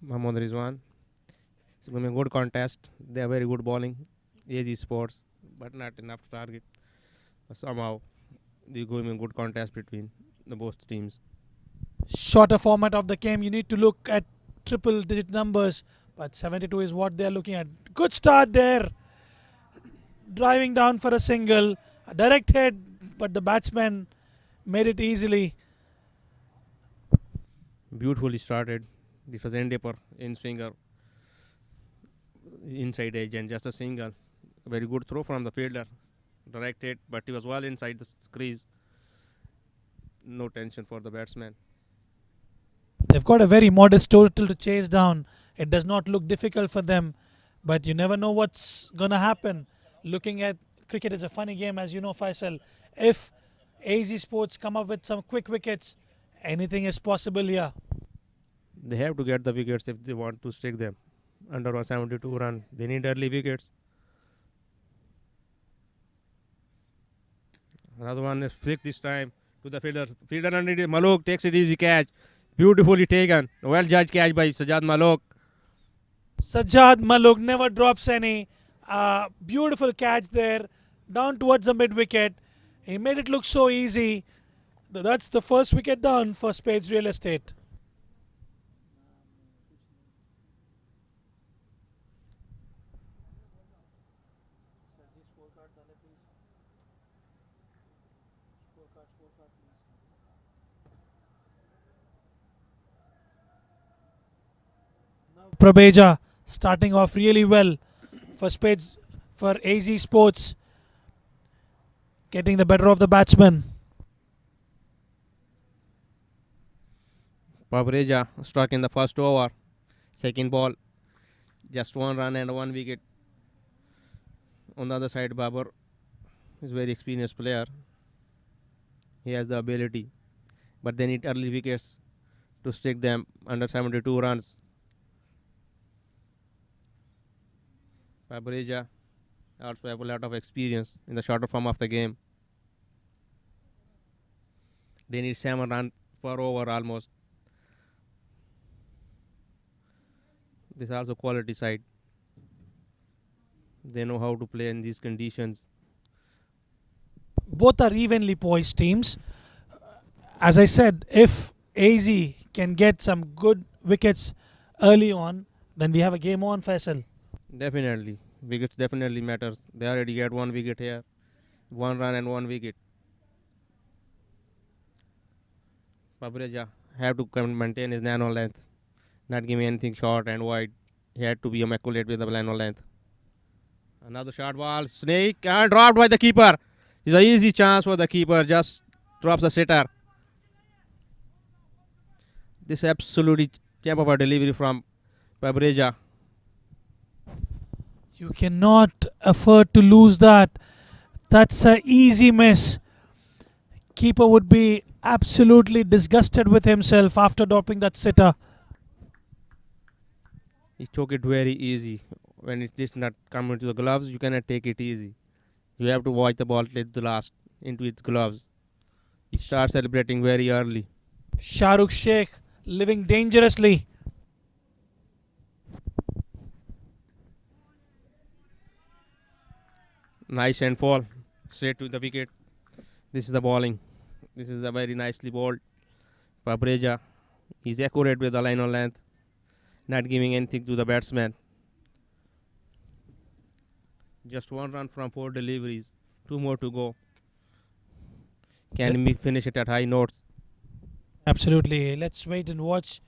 Mohammad Rizwan. It's going to be a good contest. They are very good bowling. AZ Sports, but not enough to target. Somehow, they're going to be a good contest between the both teams. Shorter format of the game, you need to look at triple digit numbers, but 72 is what they're looking at. Good start there. Driving down for a single, a direct hit, but the batsman made it easily. Beautifully started. This was Endeavour in swinger, inside edge, and just a single. A very good throw from the fielder. Direct hit, but he was well inside the crease. No tension for the batsman. They've got a very modest total to chase down. It does not look difficult for them, but you never know what's going to happen. Looking at cricket is a funny game, as you know, Faisal. If AZ Sports come up with some quick wickets, anything is possible here. They have to get the wickets if they want to stick them. Under 172 runs, they need early wickets. Another one is flick this time to the fielder. Fielder underneath. Malok takes it easy catch. Beautifully taken. Well judged catch by Sajjad Malok. Sajjad Malok never drops any. Beautiful catch there. Down towards the mid wicket. He made it look so easy. That's the first wicket down for Spades Real Estate. Prabeja starting off really well for Spades, for AZ Sports, getting the better of the batsman. Pabreja struck in the first over. Second ball, just 1 run and 1 wicket. On the other side, Babar is a very experienced player. He has the ability, but they need early wickets to stick them under 72 runs. Pabreja also have a lot of experience in the shorter form of the game. They need 7 runs per over almost. This is also quality side. They know how to play in these conditions. Both are evenly poised teams. As I said, if AZ can get some good wickets early on, then we have a game on, Faisal. Definitely. Wickets definitely matters. They already get 1 wicket here. 1 run and 1 wicket. Pabreja have to maintain his nano length. Not give me anything short and wide. He had to be immaculate with the nano length. Another short ball. Snake and dropped by the keeper. It's an easy chance for the keeper. Just drops the sitter. This absolutely capable delivery from Pabreja. You cannot afford to lose that. That's an easy miss. Keeper would be absolutely disgusted with himself after dropping that sitter. He took it very easy. When it is not coming to the gloves, you cannot take it easy. You have to watch the ball let the last into its gloves. He starts celebrating very early. Shahrukh Sheikh living dangerously. Nice and fall straight to the wicket. This is the bowling. This is the very nicely bowled. Pabreja is accurate with the line on length, not giving anything to the batsman. Just 1 run from 4 deliveries. 2 more to go. Can we finish it at high notes? Absolutely. Let's wait and watch.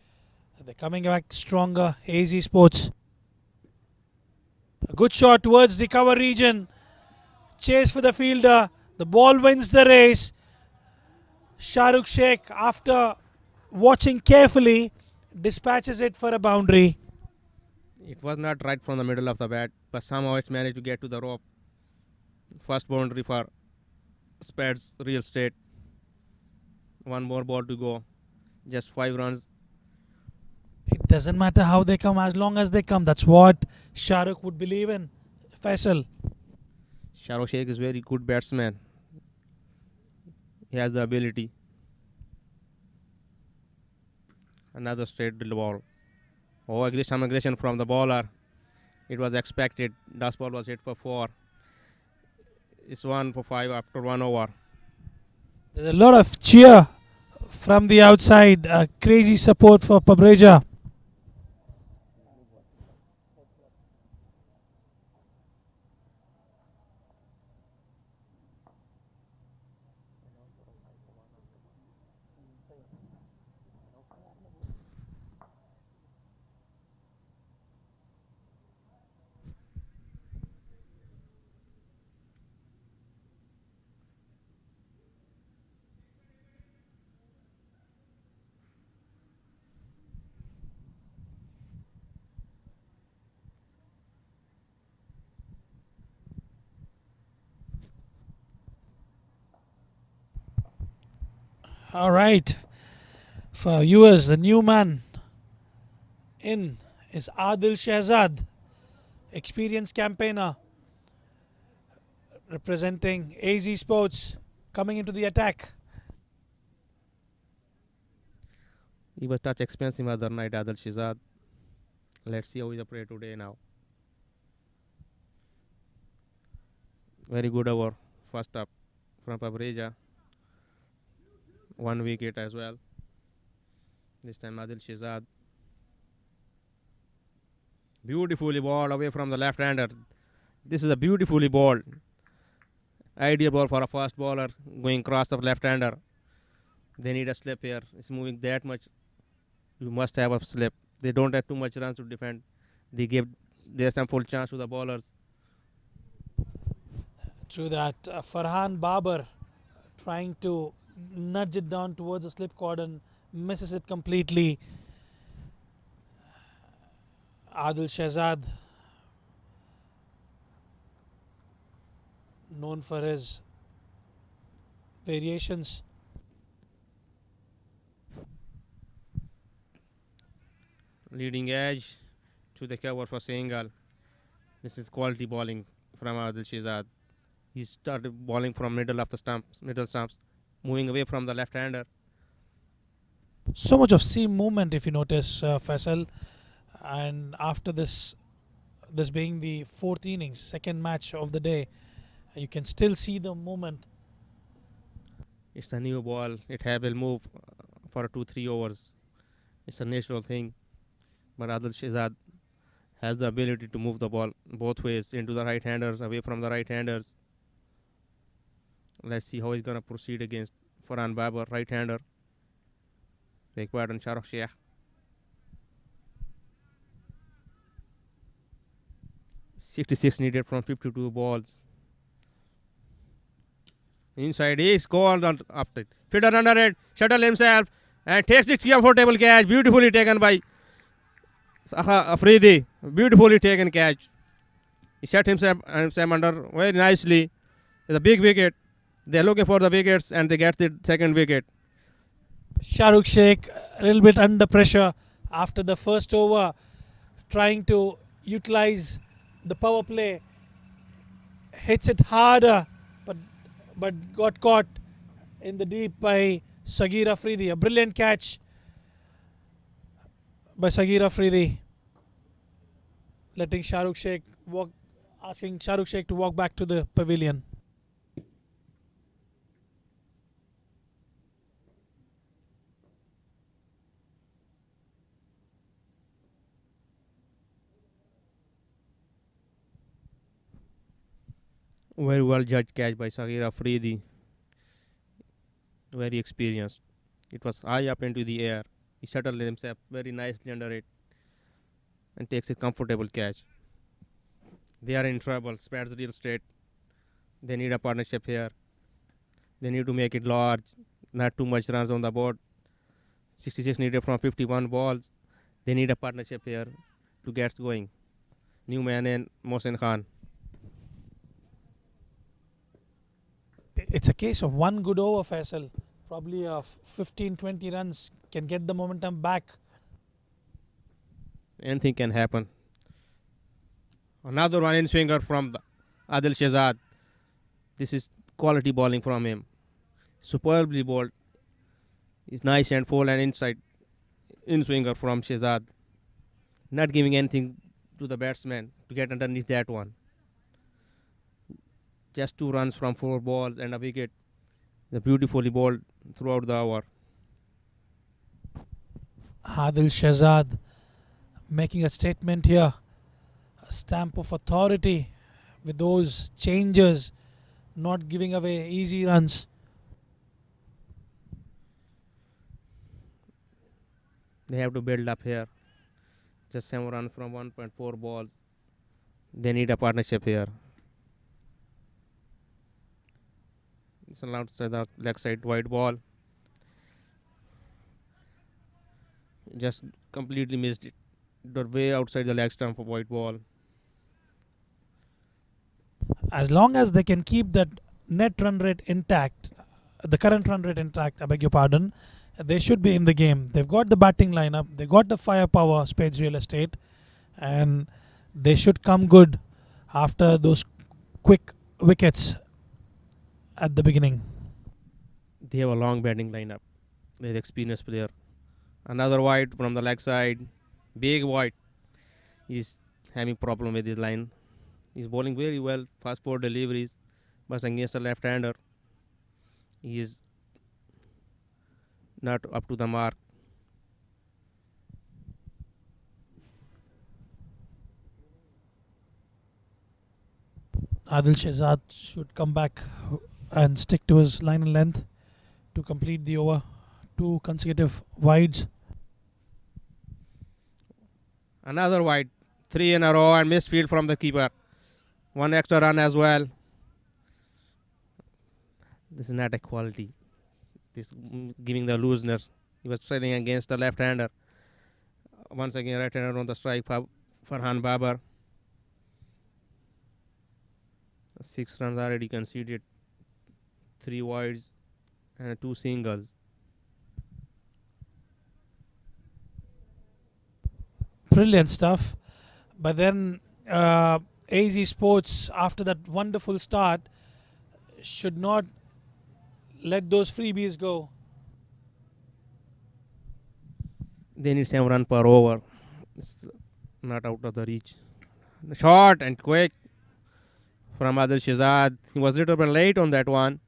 They're coming back stronger. AZ Sports. A good shot towards the cover region. Chase for the fielder. The ball wins the race. Shahrukh Sheikh, after watching carefully, dispatches it for a boundary. It was not right from the middle of the bat, but somehow it managed to get to the rope. First boundary for Spades real estate. 1 more ball to go. Just 5 runs. It doesn't matter how they come, as long as they come. That's what Shahrukh would believe in. Faisal. Shahrukh Sheikh is very good batsman. He has the ability. Another straight ball. Oh, some aggression from the bowler. It was expected. Last ball was hit for 4. It's 1 for 5 after 1 over. There's a lot of cheer from the outside. Crazy support for Pabreja. All right. For viewers, the new man in is Adil Shehzad, experienced campaigner representing AZ Sports, coming into the attack. He was touch expensive other night, Adil Shehzad. Let's see how he's played today now. Very good over. First up from Pabreja. 1 wicket as well. This time Adil Shehzad. Beautifully balled away from the left-hander. This is a beautifully balled. Ideal ball for a fast bowler going across the left-hander. They need a slip here. It's moving that much. You must have a slip. They don't have too much runs to defend. There's some full chance to the bowlers. Through that, Farhan Babar trying to nudge it down towards the slip cord and misses it completely. Adil Shehzad, known for his variations. Leading edge to the cover for single. This is quality bowling from Adil Shehzad. He started bowling from middle stumps, moving away from the left-hander. So much of seam movement, if you notice, Faisal. And after this being the 4th innings, second match of the day, you can still see the movement. It's a new ball. It will move for 2-3 overs. It's a natural thing. But Adil Shehzad has the ability to move the ball both ways, into the right-handers, away from the right-handers. Let's see how he's going to proceed against Farhan Babar, right-hander. Beg pardon, Shahrukh Sheikh. .66 needed from 52 balls. Inside, he scored on up it. Fielder under it, shuttle himself and takes the comfortable catch. Beautifully taken by Afridi. Beautifully taken catch. He shut himself under very nicely. It's a big wicket. They're looking for the wickets and they get the second wicket. Shahrukh Sheikh a little bit under pressure after the first over, trying to utilize the power play. Hits it harder, but got caught in the deep by Sagir Afridi. A brilliant catch by Sagir Afridi, letting Shahrukh Sheikh asking Shahrukh Sheikh to walk back to the pavilion. Very well judged catch by Sagira Afridi. Very experienced. It was high up into the air. He settled himself very nicely under it and takes a comfortable catch. They are in trouble. Spades real estate. They need a partnership here. They need to make it large. Not too much runs on the board. 66 needed from 51 balls. They need a partnership here to get going. Newman and Mohsen Khan. It's a case of one good over, Faisal. Probably 15-20 runs can get the momentum back. Anything can happen. Another one in swinger from Adil Shehzad. This is quality bowling from him. Superbly bowled. It's nice and full and inside in swinger from Shehzad. Not giving anything to the batsman to get underneath that one. Just 2 runs from 4 balls and a wicket. The beautifully bowled throughout the hour. Adil Shehzad making a statement here. A stamp of authority with those changes, not giving away easy runs. They have to build up here. Just 7 runs from 1.4 balls. They need a partnership here. It's allowed to the leg side wide ball. Just completely missed it. Got way outside the leg stump of white ball. As long as they can keep that net run rate intact, the current run rate intact, I beg your pardon, they should be in the game. They've got the batting lineup, they got the firepower, Spades Real Estate, and they should come good after those quick wickets at the beginning. They have a long batting lineup. They're experienced player. Another wide from the leg side. Big wide. He's having problem with his line. He's bowling very well. Fast forward deliveries. But against a left-hander, he is not up to the mark. Adil Shehzad should come back and stick to his line and length to complete the over. 2 consecutive wides. Another wide. 3 in a row and missed field from the keeper. 1 extra run as well. This is not a quality. This giving the looseness. He was trading against a left-hander. Once again, right-hander on the strike for Farhan Babar. 6 runs already conceded. 3 wides and 2 singles. Brilliant stuff. But then AZ Sports, after that wonderful start, should not let those freebies go. They need 7 runs per over. It's not out of the reach. Short and quick from Adil Shehzad. He was a little bit late on that one.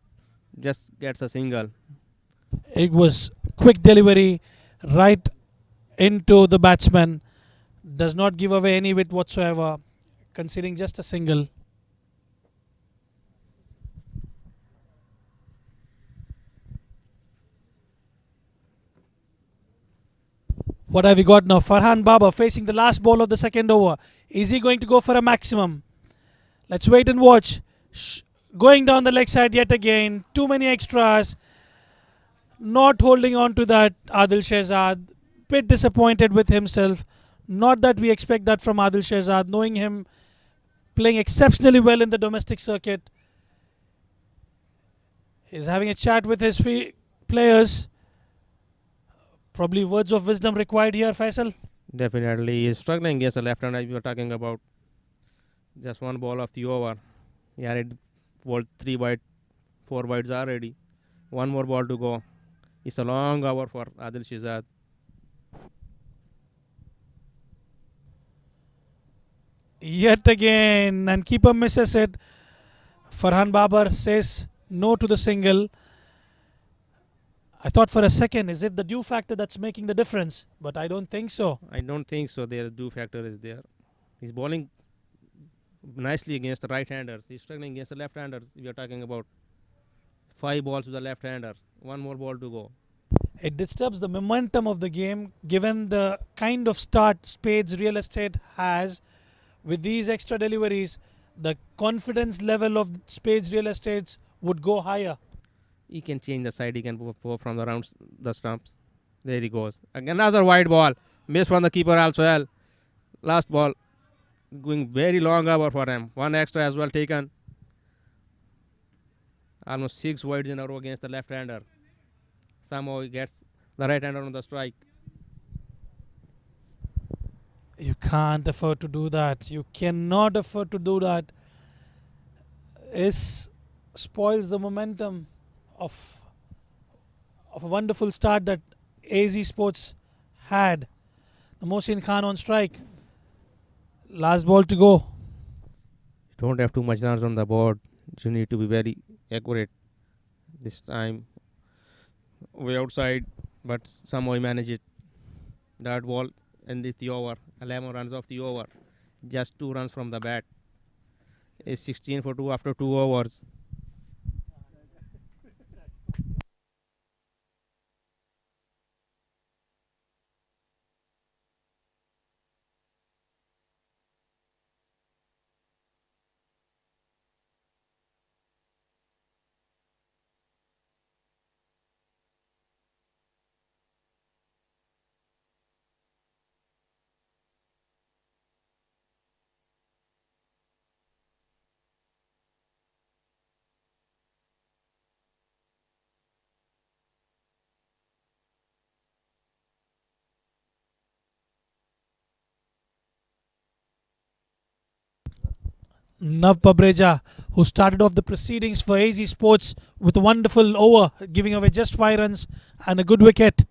Just gets a single. It was quick delivery right into the batsman. Does not give away any width whatsoever, conceding just a single. What have we got now? Farhan Babar facing the last ball of the second over. Is he going to go for a maximum? Let's wait and watch. Going down the leg side yet again. Too many extras. Not holding on to that, Adil Shehzad. Bit disappointed with himself. Not that we expect that from Adil Shehzad, knowing him playing exceptionally well in the domestic circuit. He's having a chat with his players. Probably words of wisdom required here, Faisal. Definitely. He's struggling against the left-hander we were talking about. Just 1 ball of the over. He had bowled 3 wide, 4 wides already. 1 more ball to go. It's a long hour for Adil Shehzad. Yet again, and keeper misses it. Farhan Babar says no to the single. I thought for a second, is it the dew factor that's making the difference? But I don't think so. I don't think so. Their dew factor is there. He's bowling nicely against the right-handers. He's struggling against the left-handers. We are talking about 5 balls to the left-hander. 1 more ball to go. It disturbs the momentum of the game given the kind of start Spades Real Estate has with these extra deliveries. The confidence level of Spades Real Estates would go higher. He can change the side. He can go from the rounds, the stumps. There he goes. Another wide ball. Miss from the keeper as well. Last ball. Going very long over for him. 1 extra as well taken. Almost 6 wides in a row against the left-hander. Somehow he gets the right-hander on the strike. You can't afford to do that. You cannot afford to do that. It spoils the momentum of a wonderful start that AZ Sports had. The Mohsin Khan on strike. Last ball to go. You don't have too much runs on the board. You need to be very accurate this time. Way outside, but somehow he managed it. That ball ended the over. 11 runs off the over. Just 2 runs from the bat. It's 16 for 2 after 2 overs. Nav Babreja, who started off the proceedings for AZ Sports with a wonderful over, giving away just 5 runs and a good wicket,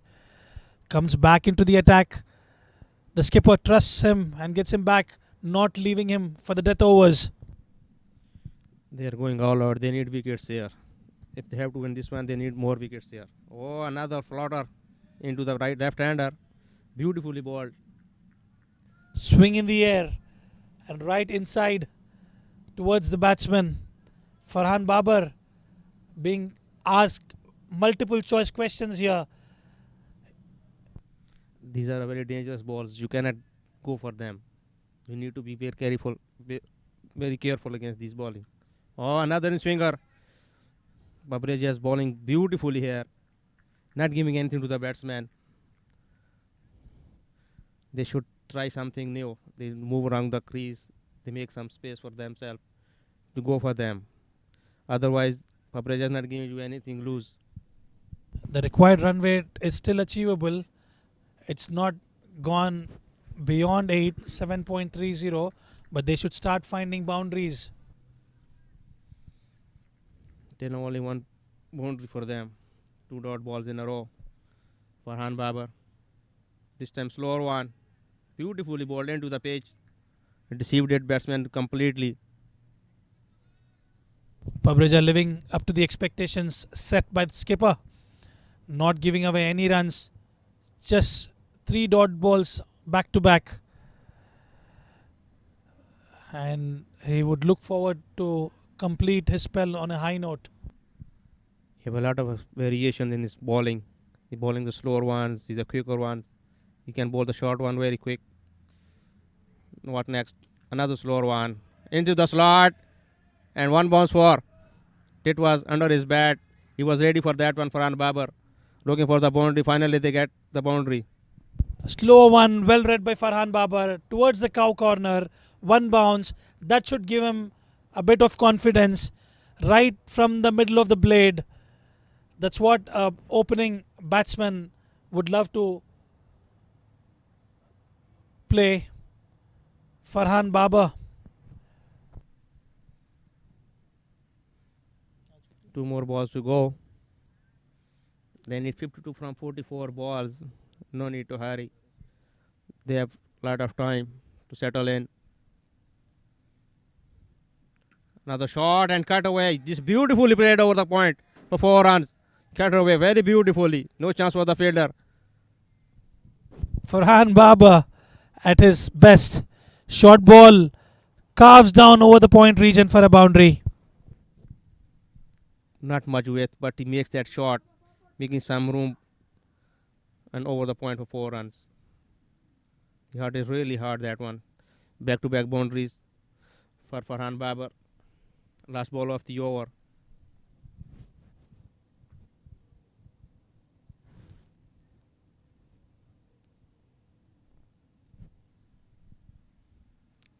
comes back into the attack. The skipper trusts him and gets him back, not leaving him for the death overs. They are going all out. They need wickets here. If they have to win this one, they need more wickets here. Oh, another floater into the left-hander. Beautifully bowled. Swing in the air and right inside towards the batsman. Farhan Babar being asked multiple choice questions here. These are very dangerous balls. You cannot go for them. You need to be very careful against these bowling. Oh, another in swinger. Babreja is bowling beautifully here. Not giving anything to the batsman. They should try something new. They move around the crease. They make some space for themselves to go for them. Otherwise, Babreja is not giving you anything loose. The required run rate is still achievable. It's not gone beyond 8, 7.30, but they should start finding boundaries. Then only 1 boundary for them. 2 dot balls in a row. Farhan Babar. This time slower one. Beautifully bowled into the pitch. Deceived it batsman completely. Babreja living up to the expectations set by the skipper. Not giving away any runs. Just 3 dot balls back to back. And he would look forward to complete his spell on a high note. You have a lot of variation in his bowling. He's bowling the slower ones, the quicker ones. He can bowl the short one very quick. What next? Another slower one. Into the slot. And 1 bounce for. It was under his bat. He was ready for that one for Farhan Babar. Looking for the boundary. Finally they get the boundary. Slow one, well read by Farhan Babar towards the cow corner. 1 bounce. That should give him a bit of confidence right from the middle of the blade. That's what an opening batsman would love to play. Farhan Babar. 2 more balls to go. They need 52 from 44 balls. No need to hurry. They have a lot of time to settle in. Another shot and cut away. This beautifully played over the point for 4 runs. Cut away very beautifully. No chance for the fielder. Farhan Babar at his best. Short ball carves down over the point region for a boundary. Not much width, but he makes that shot, making some room and over the point for 4 runs. He hit it really hard, that one. Back-to-back boundaries for Farhan Babar. Last ball of the over.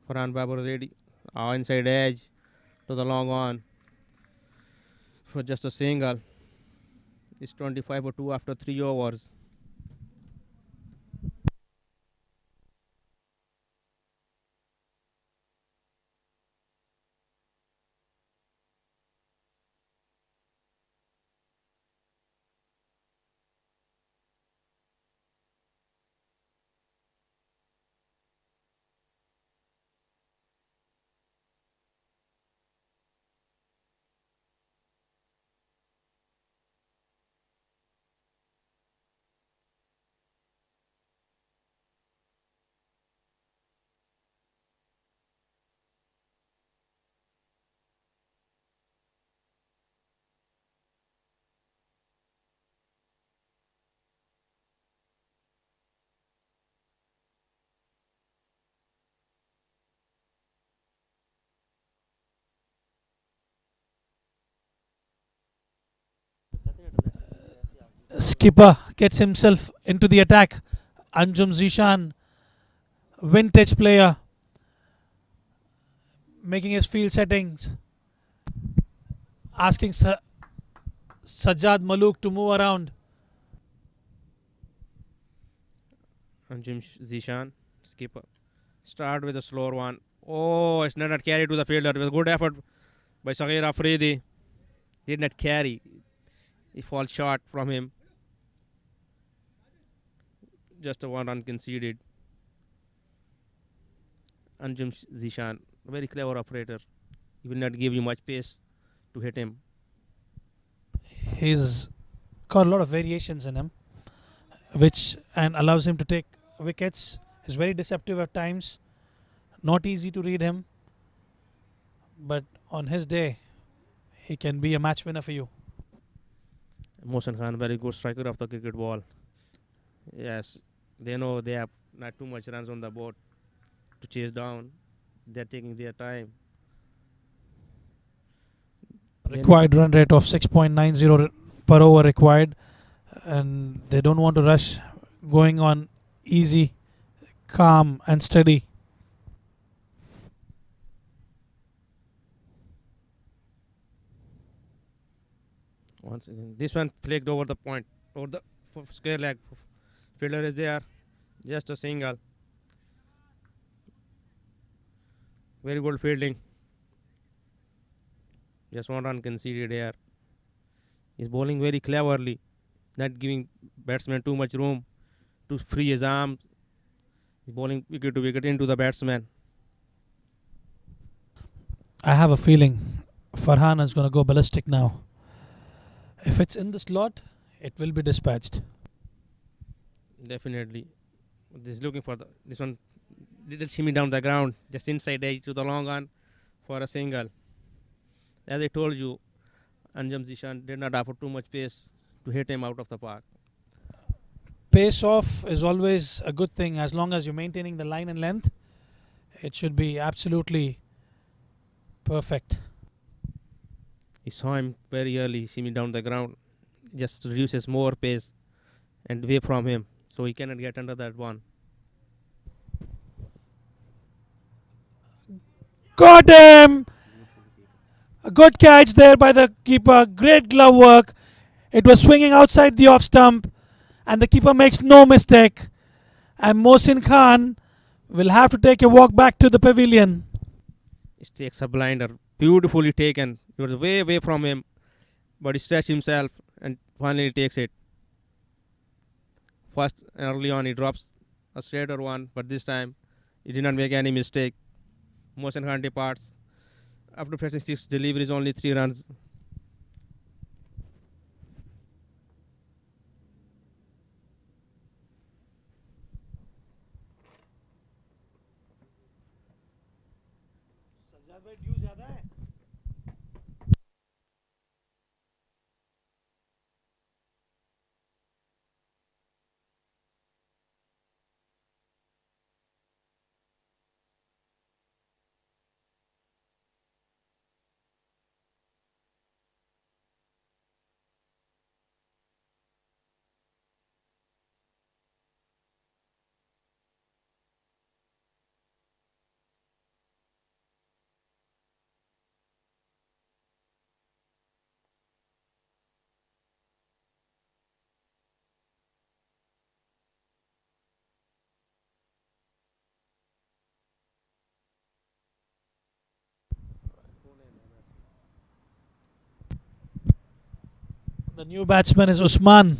Farhan Babar ready. Inside edge to the long on for just a single. It's 25 for 2 after 3 overs. Skipper gets himself into the attack. Anjum Zishan, vintage player, making his field settings, asking Sajjad Malook to move around. Anjum Zishan, skipper. Start with a slower one. Oh, it's not carried to the fielder. It was a good effort by Saghir Afridi. Did not carry. He falls short from him. Just a 1 run conceded. Anjum Zishan, a very clever operator. He will not give you much pace to hit him. He's got a lot of variations in him, which and allows him to take wickets. He's very deceptive at times. Not easy to read him, but on his day, he can be a match winner for you. Mohsin Khan, very good striker of the cricket ball. Yes, they know they have not too much runs on the board to chase down. They're taking their time. Required run rate of 6.90 per over required, and they don't want to rush, going on easy, calm and steady. Once again, this one flicked over the point, over the square leg. Fielder is there, just a single. Very good fielding. Just 1 run conceded here. He's bowling very cleverly, not giving batsman too much room to free his arms. He's bowling wicket to wicket into the batsman. I have a feeling Farhan is going to go ballistic now. If it's in the slot, it will be dispatched. Definitely. This looking for this one. Did shimmy down the ground, just inside edge to the long on for a single. As I told you, Anjum Zishan did not offer too much pace to hit him out of the park. Pace off is always a good thing as long as you're maintaining the line and length. It should be absolutely perfect. He saw him very early, shimmy down the ground, just reduces more pace and away from him, so he cannot get under that one. Got him! A good catch there by the keeper. Great glove work. It was swinging outside the off stump, and the keeper makes no mistake. And Mohsin Khan will have to take a walk back to the pavilion. He takes a blinder, beautifully taken. He was way away from him, but he stretched himself and finally takes it. First, early on, he drops a straighter one, but this time he did not make any mistake. Mohsin Khan departs. After facing 6 deliveries, only 3 runs. The new batsman is Usman,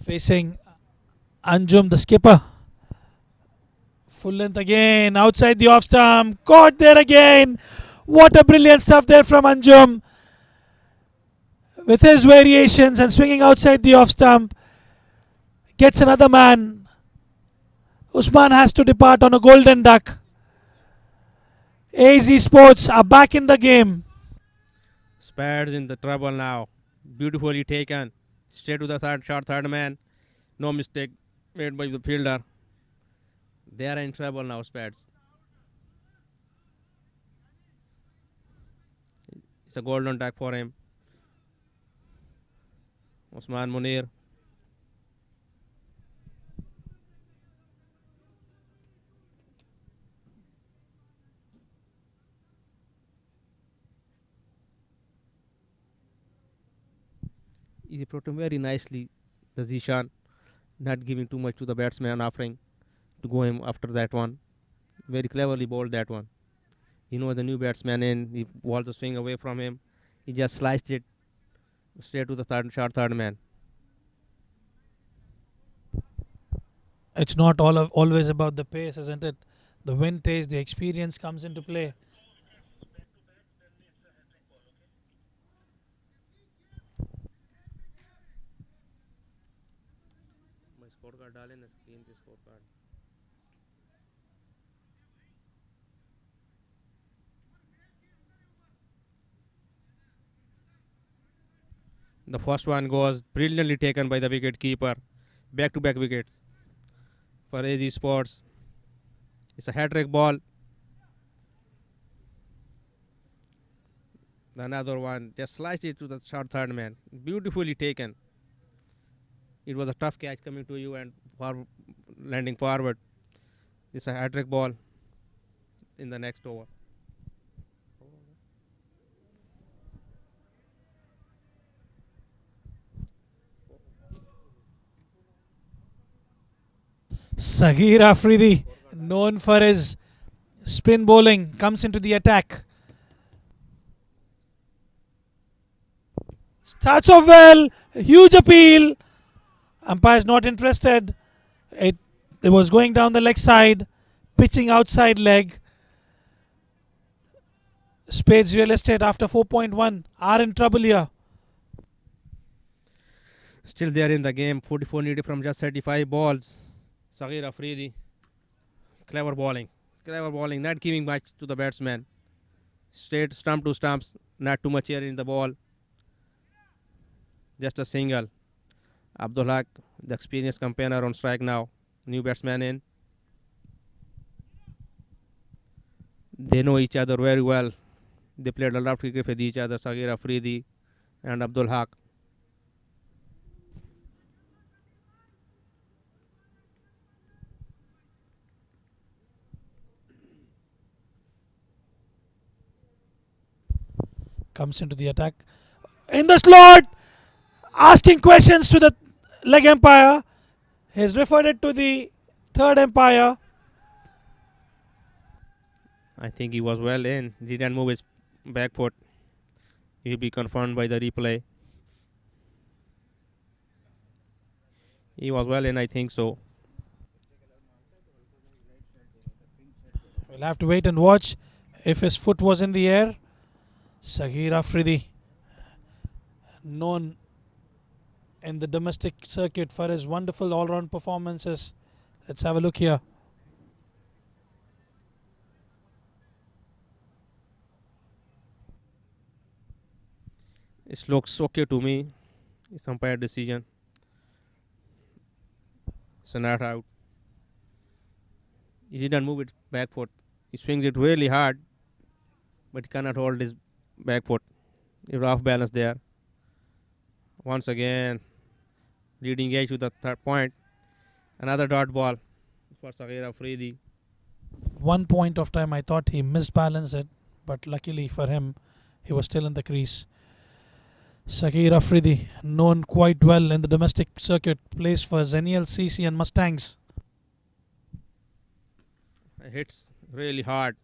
facing Anjum, the skipper. Full length again, outside the off stump, caught there again. What a brilliant stuff there from Anjum, with his variations and swinging outside the off stump. Gets another man. Usman has to depart on a golden duck. AZ Sports are back in the game. Spades in the trouble now. Beautifully taken. Straight to the third man. No mistake made by the fielder. They are in trouble now, Spades. It's a golden duck for him. Usman Munir. He put him very nicely, the Zishan, not giving too much to the batsman, offering to go him after that one. Very cleverly bowled that one. You know the new batsman in, he was the swing away from him. He just sliced it straight to the third man. It's not always about the pace, isn't it? The vintage, the experience comes into play. The first one goes brilliantly taken by the wicket keeper. Back-to-back wickets for AZ Sports. It's a hat-trick ball. Another one just sliced it to the third man. Beautifully taken. It was a tough catch coming to you and landing forward. It's a hat-trick ball in the next over. Saghir Afridi, known for his spin bowling, comes into the attack. Starts off well, huge appeal. Umpire's not interested. It was going down the leg side, pitching outside leg. Spades Real Estate after 4.1 are in trouble here. Still there in the game, 44 needed from just 35 balls. Saghir Afridi, clever bowling, not giving much to the batsman. Straight stump to stumps, not too much air in the ball. Just a single. Abdul Haq, the experienced campaigner, on strike now. New batsman in. They know each other very well. They played a lot of cricket with each other, Saghir Afridi and Abdul Haq. Comes into the attack. In the slot! Asking questions to the leg umpire. He's referred it to the third umpire. I think he was well in. He didn't move his back foot. He'll be confirmed by the replay. He was well in, I think so. We'll have to wait and watch if his foot was in the air. Saghir Afridi, known in the domestic circuit for his wonderful all-round performances. Let's have a look here. It looks okay to me. It's umpire decision. It's not out. He didn't move it back foot. He swings it really hard, but he cannot hold his back foot. He's off balance there. Once again, leading edge to the third point. Another dot ball for Saghir Afridi. One point of time I thought he misbalanced it, but luckily for him, he was still in the crease. Saghir Afridi, known quite well in the domestic circuit, plays for Zenial, CC and Mustangs. Hits really hard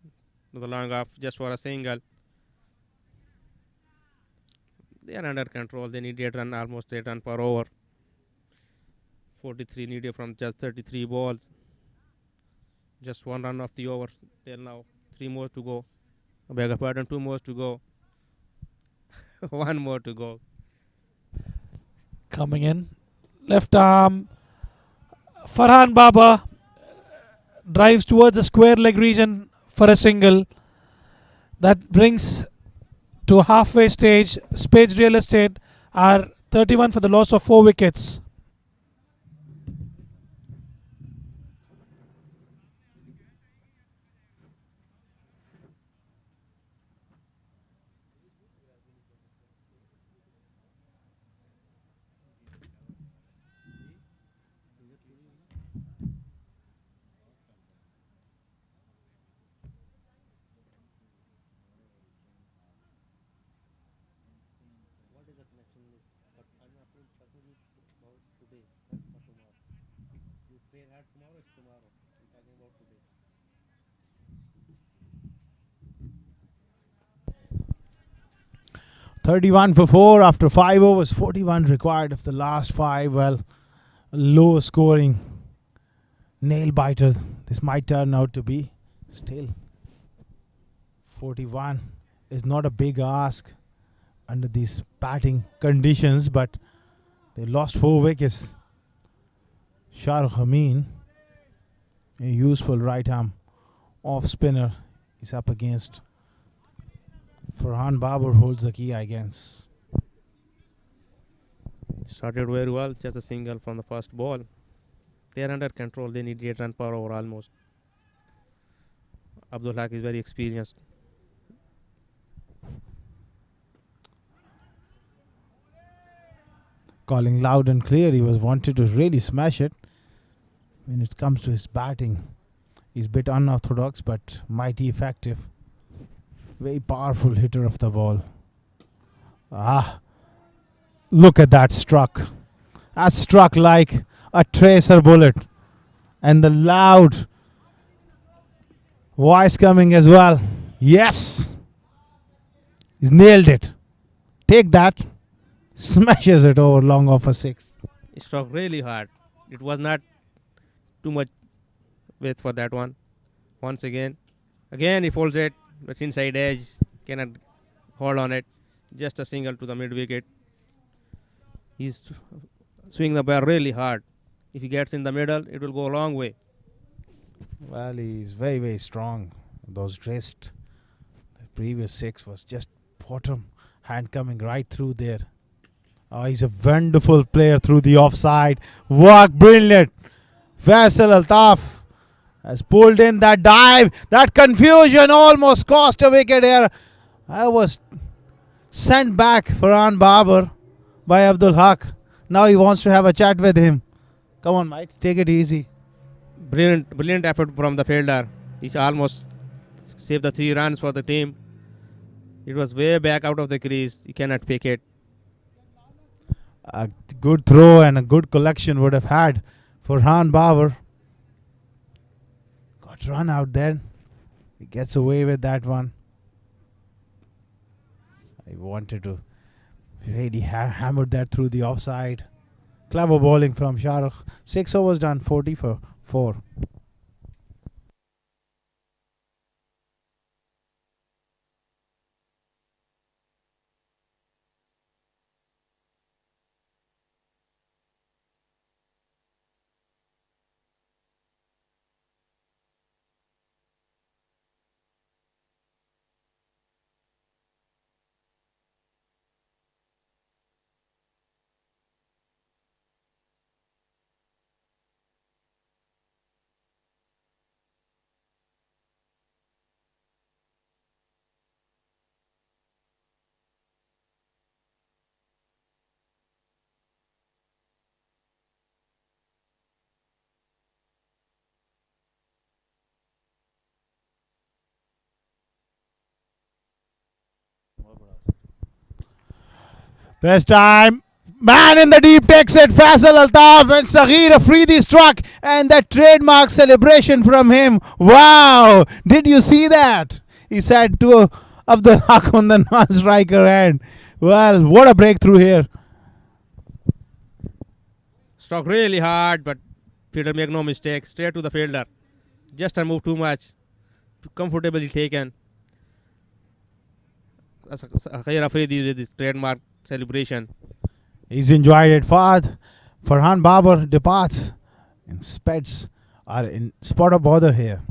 to the long off just for a single. They are under control. They need 8 run, almost 8 run per over. 43 needed from just 33 balls. Just 1 run off the over till now. 3 more to go. I beg your pardon, 2 more to go. 1 more to go. Coming in, left arm, Farhan Baba drives towards the square leg region for a single. That brings to halfway stage. Spades Real Estate are 31 for the loss of 4 wickets. Tomorrow. 31 for 4 after 5 overs, 41 required of the last 5. Well, low scoring nail biter. This might turn out to be. Still, 41 is not a big ask under these batting conditions, but they lost 4 wickets. Shahrukh Amin, a useful right arm off spinner, is up against. Farhan Babur holds the key, I guess. Started very well, just a single from the first ball. They are under control. They need 8 run per over almost. Abdul Haq is very experienced. Calling loud and clear, he was wanted to really smash it. When it comes to his batting, he's a bit unorthodox but mighty effective. Very powerful hitter of the ball. Look at that struck. That struck like a tracer bullet. And the loud voice coming as well. Yes! He's nailed it. Take that. Smashes it over long off a 6. It struck really hard. It was not too much width for that one. Once again. Again he folds it. But inside edge. Cannot hold on it. Just a single to the mid wicket. He's swinging the ball really hard. If he gets in the middle, it will go a long way. Well, he's very, very strong. Those wrist. The previous 6 was just bottom. Hand coming right through there. He's a wonderful player through the offside. Work brilliant. Faisal Altaf has pulled in that dive. That confusion almost cost a wicket here. I was sent back Farhan Babur by Abdul Haq. Now he wants to have a chat with him. Come on, mate. Take it easy. Brilliant effort from the fielder. He's almost saved the 3 runs for the team. It was way back out of the crease. He cannot pick it. A good throw and a good collection would have had Farhan Babur. Got run out there. He gets away with that one. I wanted to really hammer that through the offside. Clever bowling from Shahrukh. 6 overs done, 40 for 4. This time, man in the deep takes it. Faisal Altaf and Saghir Afridi struck, and that trademark celebration from him. Wow! Did you see that? He said to Abdul Haq on the non-striker end. Well, what a breakthrough here. Struck really hard, but fielder make no mistake. Straight to the fielder. Just a move too much. Comfortably taken. Khair Afridi with his trademark celebration. He's enjoyed it. Farhan Babar departs, and Spades are in spot of bother here.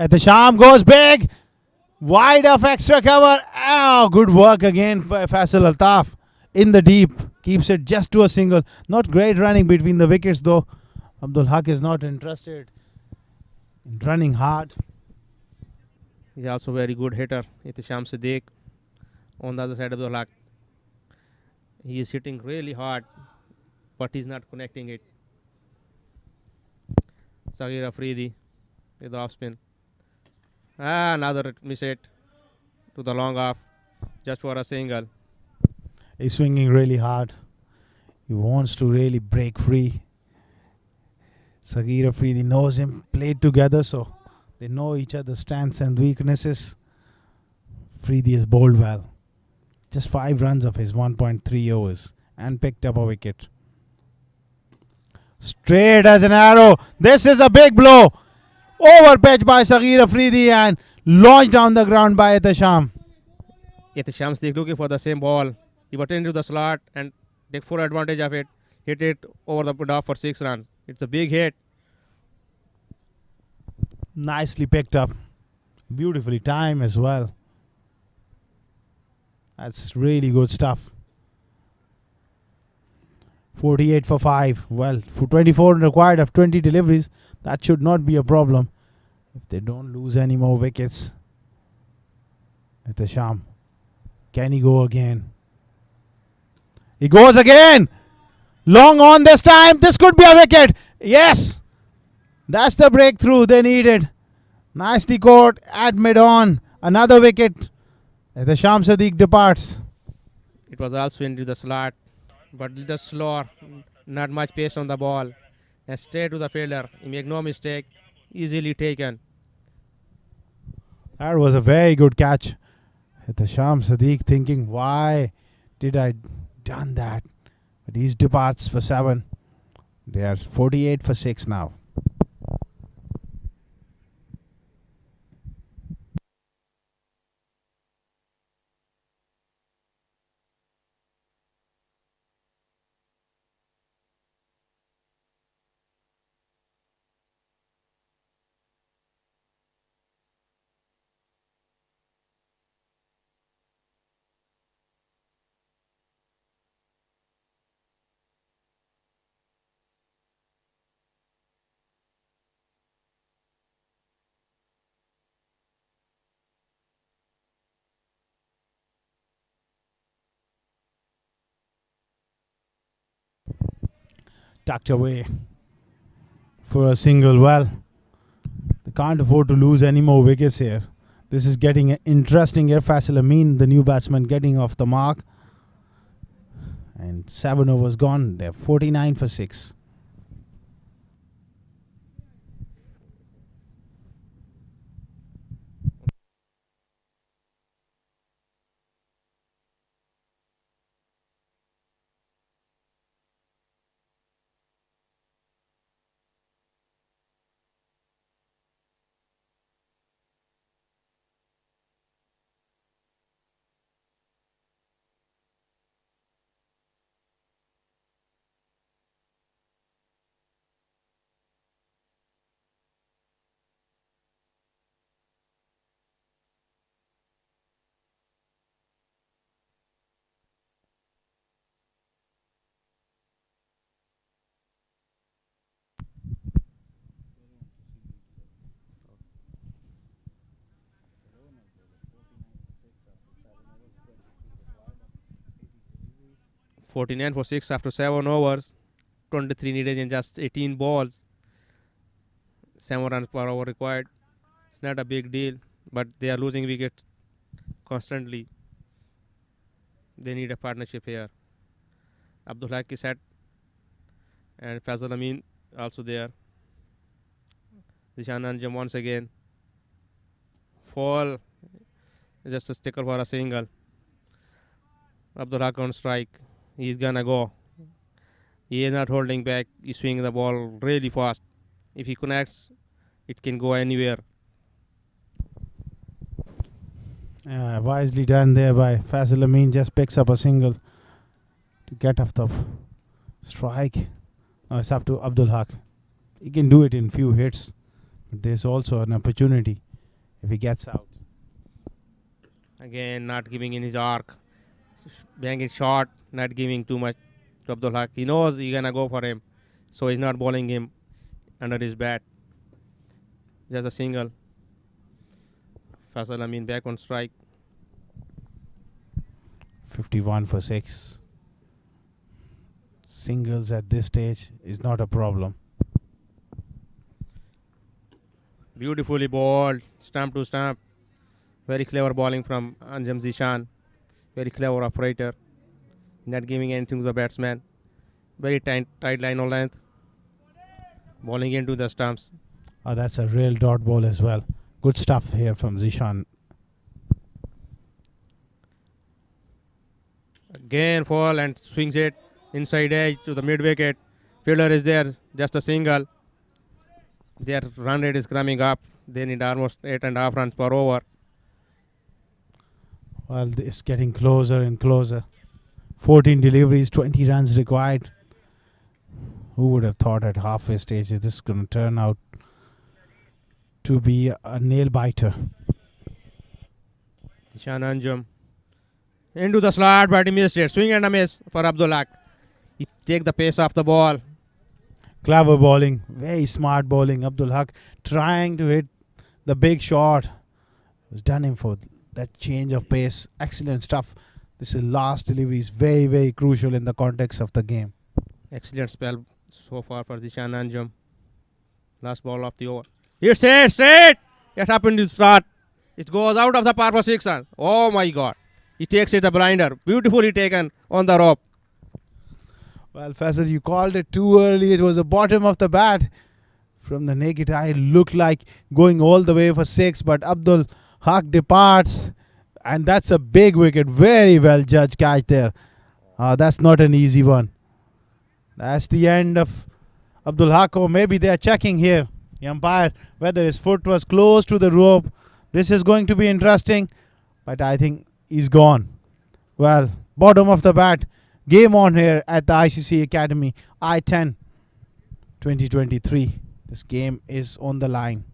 At the Sham goes big. Wide of extra cover. Oh, good work again for Faisal Altaf. In the deep. Keeps it just to a single. Not great running between the wickets though. Abdul Haq is not interested in running hard. He's also very good hitter. Ihtisham Siddiq on the other side of the Haq. He is hitting really hard, but he's not connecting it. Saghir Afridi with the off spin. Another miss hit to the long off, just for a single. He's swinging really hard. He wants to really break free. Saghir Afridi knows him, played together, so they know each other's strengths and weaknesses. Afridi has bowled well. Just 5 runs of his 1.3 overs and picked up a wicket. Straight as an arrow. This is a big blow. Over pitch by Saghir Afridi and launched down the ground by Ihtisham. Ihtisham Siddiq looking for the same ball. He went into the slot and take full advantage of it. Hit it over the put off for 6 runs. It's a big hit. Nicely picked up. Beautifully timed as well. That's really good stuff. 48 for 5. Well, for 24 required of 20 deliveries, that should not be a problem if they don't lose any more wickets. At the Sham. Can he go again? He goes again! Long on this time. This could be a wicket. Yes! That's the breakthrough they needed. Nicely caught at mid-on. Another wicket. The Sham Sadiq departs. It was also into the slot, but little slower. Not much pace on the ball. And straight to the fielder. He make no mistake. Easily taken. That was a very good catch. The Sham Sadiq thinking, why did I done that? But he departs for 7. They are 48 for 6 now. Tucked away for a single. Well, they can't afford to lose any more wickets here. This is getting interesting here. Faisal Amin, the new batsman, getting off the mark. And 7 overs gone. They're 49 for 6. 49 for 6 after 7 overs. 23 needed in just 18 balls. 7 runs per over required. It's not a big deal, but they are losing wickets constantly. They need a partnership here. Abdul Haq is set, and Fazal Amin also there. Zishan Anjum once again. Fall. Just a sticker for a single. Abdul Haq on strike. He's gonna go. He is not holding back. He's swinging the ball really fast. If he connects, it can go anywhere. Wisely done there by Fazil Amin. Just picks up a single to get off the strike. Now it's up to Abdul Haq. He can do it in few hits. But there's also an opportunity if he gets out. Again, not giving in his arc. Banging short, not giving too much to Abdul Haq. He knows he's gonna go for him, so he's not bowling him under his bat. Just a single. Faisal Amin back on strike. 51 for 6. Singles at this stage is not a problem. Beautifully bowled, stump to stump. Very clever bowling from Anjum Zishan. Very clever operator. Not giving anything to the batsman. Very tight line of length. Bowling into the stumps. Oh, that's a real dot ball as well. Good stuff here from Zishan. Again fall and swings it inside edge to the mid wicket. Fielder is there, just a single. Their run rate is coming up. They need almost 8.5 runs per over. Well, it's getting closer and closer. 14 deliveries, 20 runs required. Who would have thought at halfway stage this is going to turn out to be a nail biter? Ishan Anjum into the slot, but he missed it. Swing and a miss for Abdul Haq. He take the pace off the ball. Clever bowling, very smart bowling. Abdul Haq trying to hit the big shot. It was done him for that change of pace. Excellent stuff. This is last delivery is very, very crucial in the context of the game. Excellent spell so far for Zishan Anjum. Last ball of the over. It's it, straight. It happened to start. It goes out of the par for 6 runs. Oh my God. He takes it a blinder. Beautifully taken on the rope. Well, Faisal, you called it too early. It was the bottom of the bat. From the naked eye, it looked like going all the way for 6, but Abdul Haq departs. And that's a big wicket. Very well judged catch there. That's not an easy one. That's the end of Abdul Haq. Or maybe they are checking here, the umpire, whether his foot was close to the rope. This is going to be interesting. But I think he's gone. Well, bottom of the bat. Game on here at the ICC Academy. I10 2023. This game is on the line.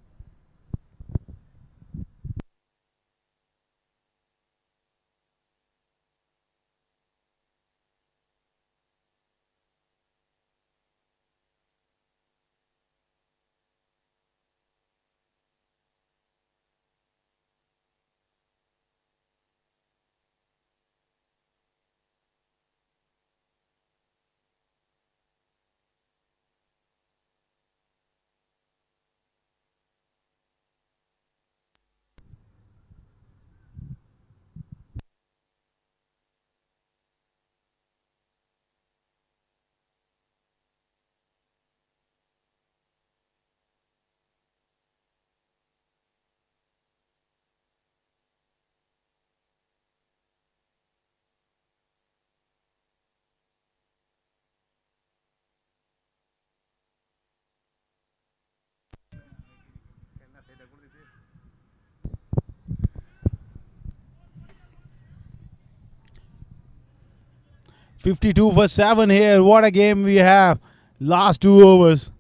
.52 for 7 here. What a game we have. Last 2 overs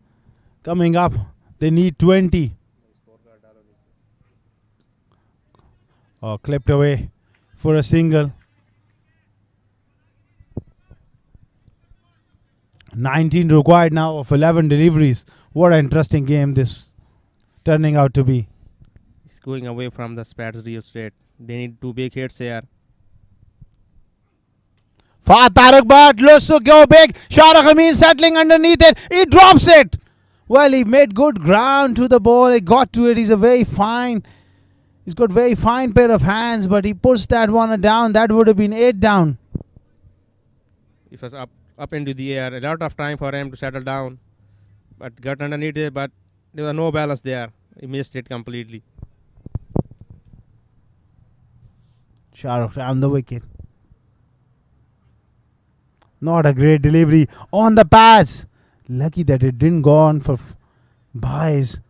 coming up. They need 20. Oh, clipped away for a single. 19 required now of 11 deliveries. What an interesting game this turning out to be. He's going away from the Spades real straight. They need 2 big hits here. For Tariq Bhatt, looks to go big. Shahrukh Amin settling underneath it. He drops it. Well, he made good ground to the ball. He got to it. He's got very fine pair of hands, but he puts that one down. That would have been 8 down. It was up into the air. A lot of time for him to settle down, but got underneath it. But there was no balance there. He missed it completely. Shahrukh on the wicket. Not a great delivery on the pass. Lucky that it didn't go on for buys.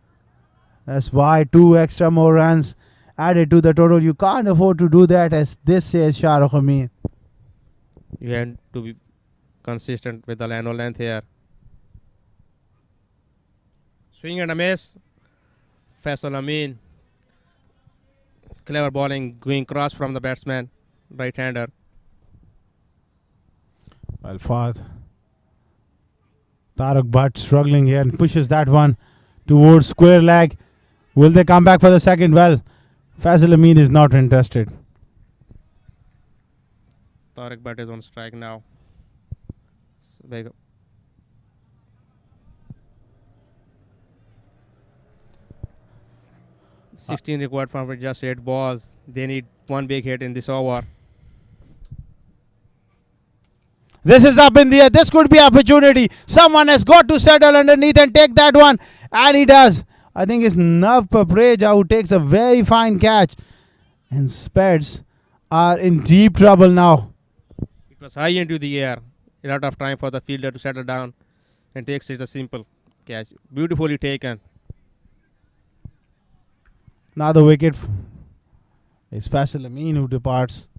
That's why 2 extra more runs added to the total. You can't afford to do that, as this says Shahrukh Amin. You had to be consistent with the length here. Swing and a miss. Faisal Amin. Clever bowling, going cross from the batsman, right-hander. Well, Fahd. Tariq Bhatt struggling here and pushes that one towards square leg. Will they come back for the second? Well, Faisal Amin is not interested. Tariq Bhatt is on strike now. So there you go. 16 required from just 8 balls. They need 1 big hit in this over. This is up in the air. This could be opportunity. Someone has got to settle underneath and take that one. And he does. I think it's Nav Papreja who takes a very fine catch. And Spades are in deep trouble now. It was high into the air. A lot of time for the fielder to settle down and takes it a simple catch. Beautifully taken. Now the wicket is Faisal Amin who departs.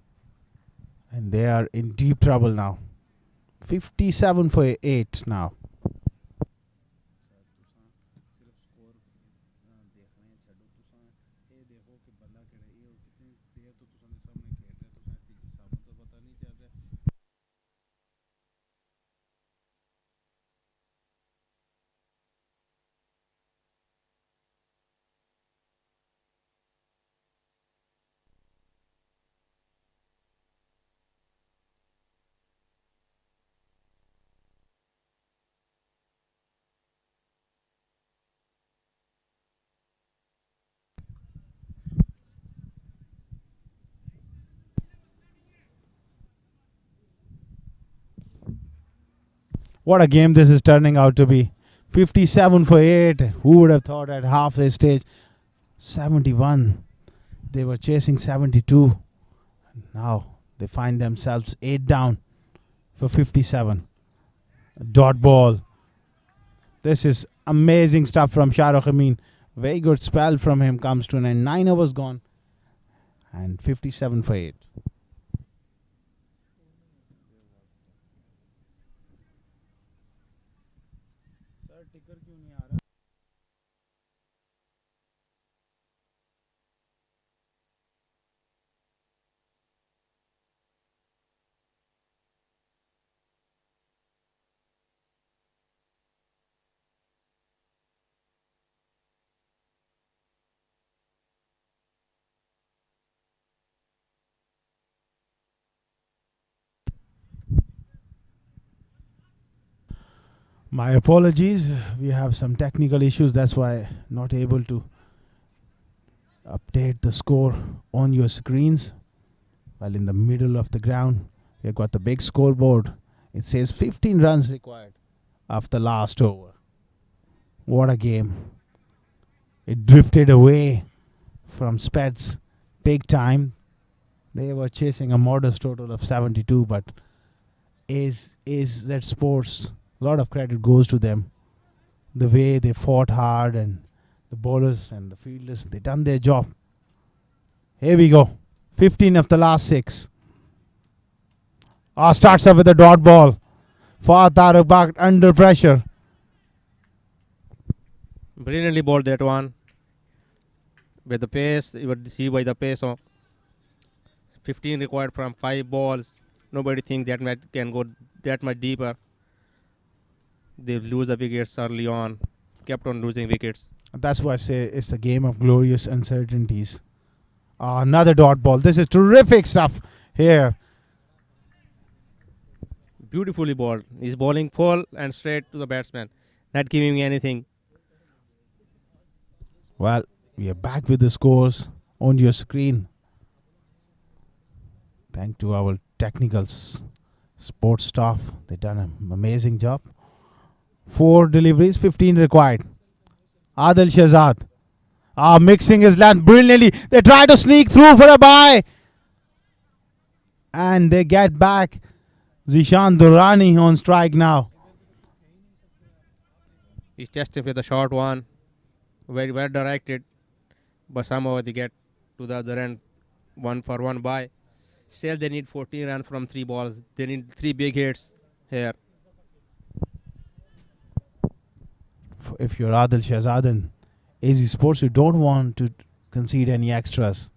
And they are in deep trouble now. 57 for 8 now. What a game this is turning out to be. 57 for 8. Who would have thought at halfway stage? 71. They were chasing 72. Now they find themselves 8 down for 57. Dot ball. This is amazing stuff from Shahrukh Amin. Very good spell from him comes to an end. 9 overs gone. And 57 for 8. My apologies. We have some technical issues. That's why not able to update the score on your screens. Well, in the middle of the ground, we've got the big scoreboard. It says 15 runs required after last over. What a game. It drifted away from Spades big time. They were chasing a modest total of 72, but is that Sports, a lot of credit goes to them. The way they fought hard, and the bowlers and the fielders, they done their job. Here we go. 15 of the last 6. Starts off with a dot ball. For Tariq Bhatt under pressure. Brilliantly bowled that one. With the pace, you would see by the pace of 15 required from 5 balls. Nobody thinks that match can go that much deeper. They lose the wickets early on. Kept on losing wickets. That's why I say it's a game of glorious uncertainties. Another dot ball. This is terrific stuff here. Beautifully bowled. He's bowling full and straight to the batsman, not giving anything. Well, we are back with the scores on your screen. Thanks to our technicals, sports staff. They've done an amazing job. 4 deliveries, 15 required. Adil Shahzad. Mixing his length brilliantly. They try to sneak through for a bye. And they get back. Zishan Durrani on strike now. He's testing with a short one. Very well directed. But somehow they get to the other end. 1 for 1 bye. Still they need 14 runs from 3 balls. They need 3 big hits here. If you're Adil Shahzad and AZ Sports, you don't want to concede any extras.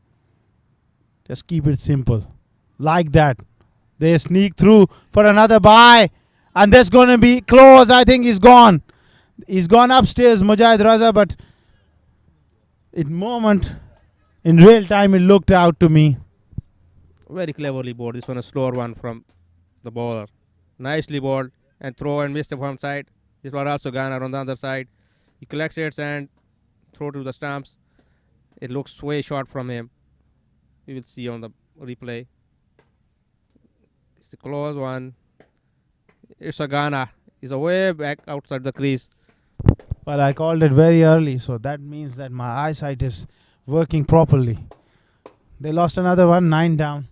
Just keep it simple. Like that. They sneak through for another bye. And that's going to be close. I think he's gone. He's gone upstairs, Mujahid Raza. But in real time, it looked out to me. Very cleverly bowled. This one a slower one from the bowler. Nicely bowled and throw and missed from side. This one also Ghana on the other side. He collects it and throw to the stumps. It looks way short from him. We will see on the replay. It's a close one. It's a Ghana. He's way back outside the crease. Well, I called it very early, so that means that my eyesight is working properly. They lost another one, 9 down.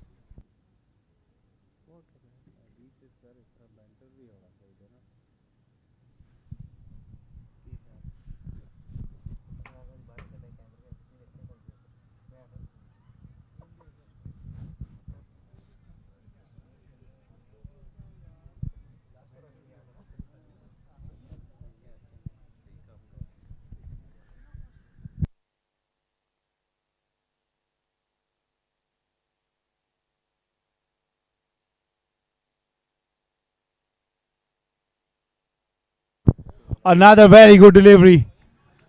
Another very good delivery.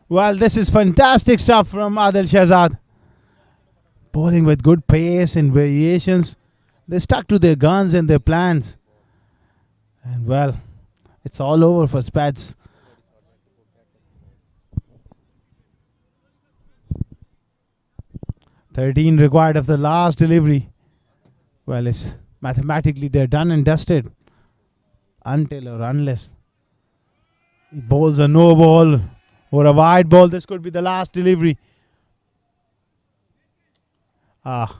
Well, this is fantastic stuff from Adil Shahzad. Bowling with good pace and variations. They stuck to their guns and their plans. And well, it's all over for Spades. $13 required of the last delivery. Well, it's mathematically they're done and dusted. Until or unless he bowls a no ball or a wide ball, this could be the last delivery. That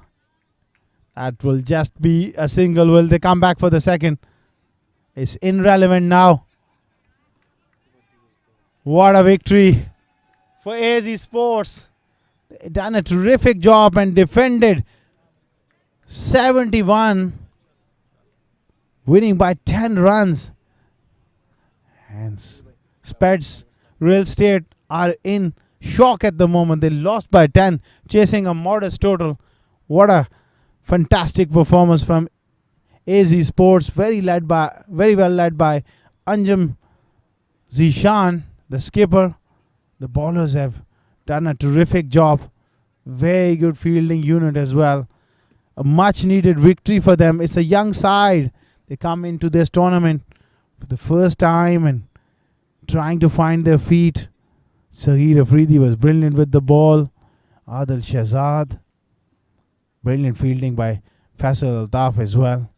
will just be a single. Will they come back for the second? It's irrelevant now. What a victory for AZ Sports. They done a terrific job and defended 71, winning by 10 runs. And Spades Real Estate are in shock at the moment. They lost by 10, chasing a modest total. What a fantastic performance from AZ Sports. Very well led by Anjum Zishan, the skipper. The bowlers have done a terrific job. Very good fielding unit as well. A much needed victory for them. It's a young side. They come into this tournament for the first time and trying to find their feet. Saheer Afridi was brilliant with the ball. Adil Shahzad. Brilliant fielding by Faisal Altaf as well.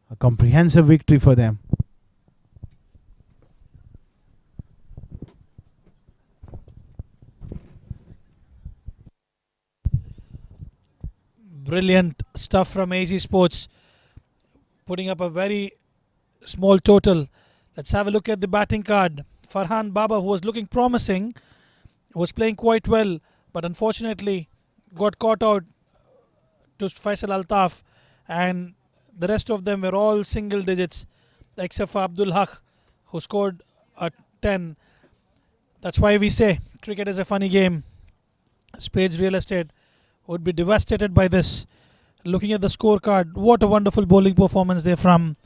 A comprehensive victory for them. Brilliant stuff from AZ Sports, putting up a very small total. Let's have a look at the batting card. Farhan Baba, who was looking promising, was playing quite well, but unfortunately got caught out to Faisal Altaf, and the rest of them were all single digits except for Abdul Haq, who scored a 10. That's why we say cricket is a funny game. Spades Real Estate would be devastated by this. Looking at the scorecard, what a wonderful bowling performance there from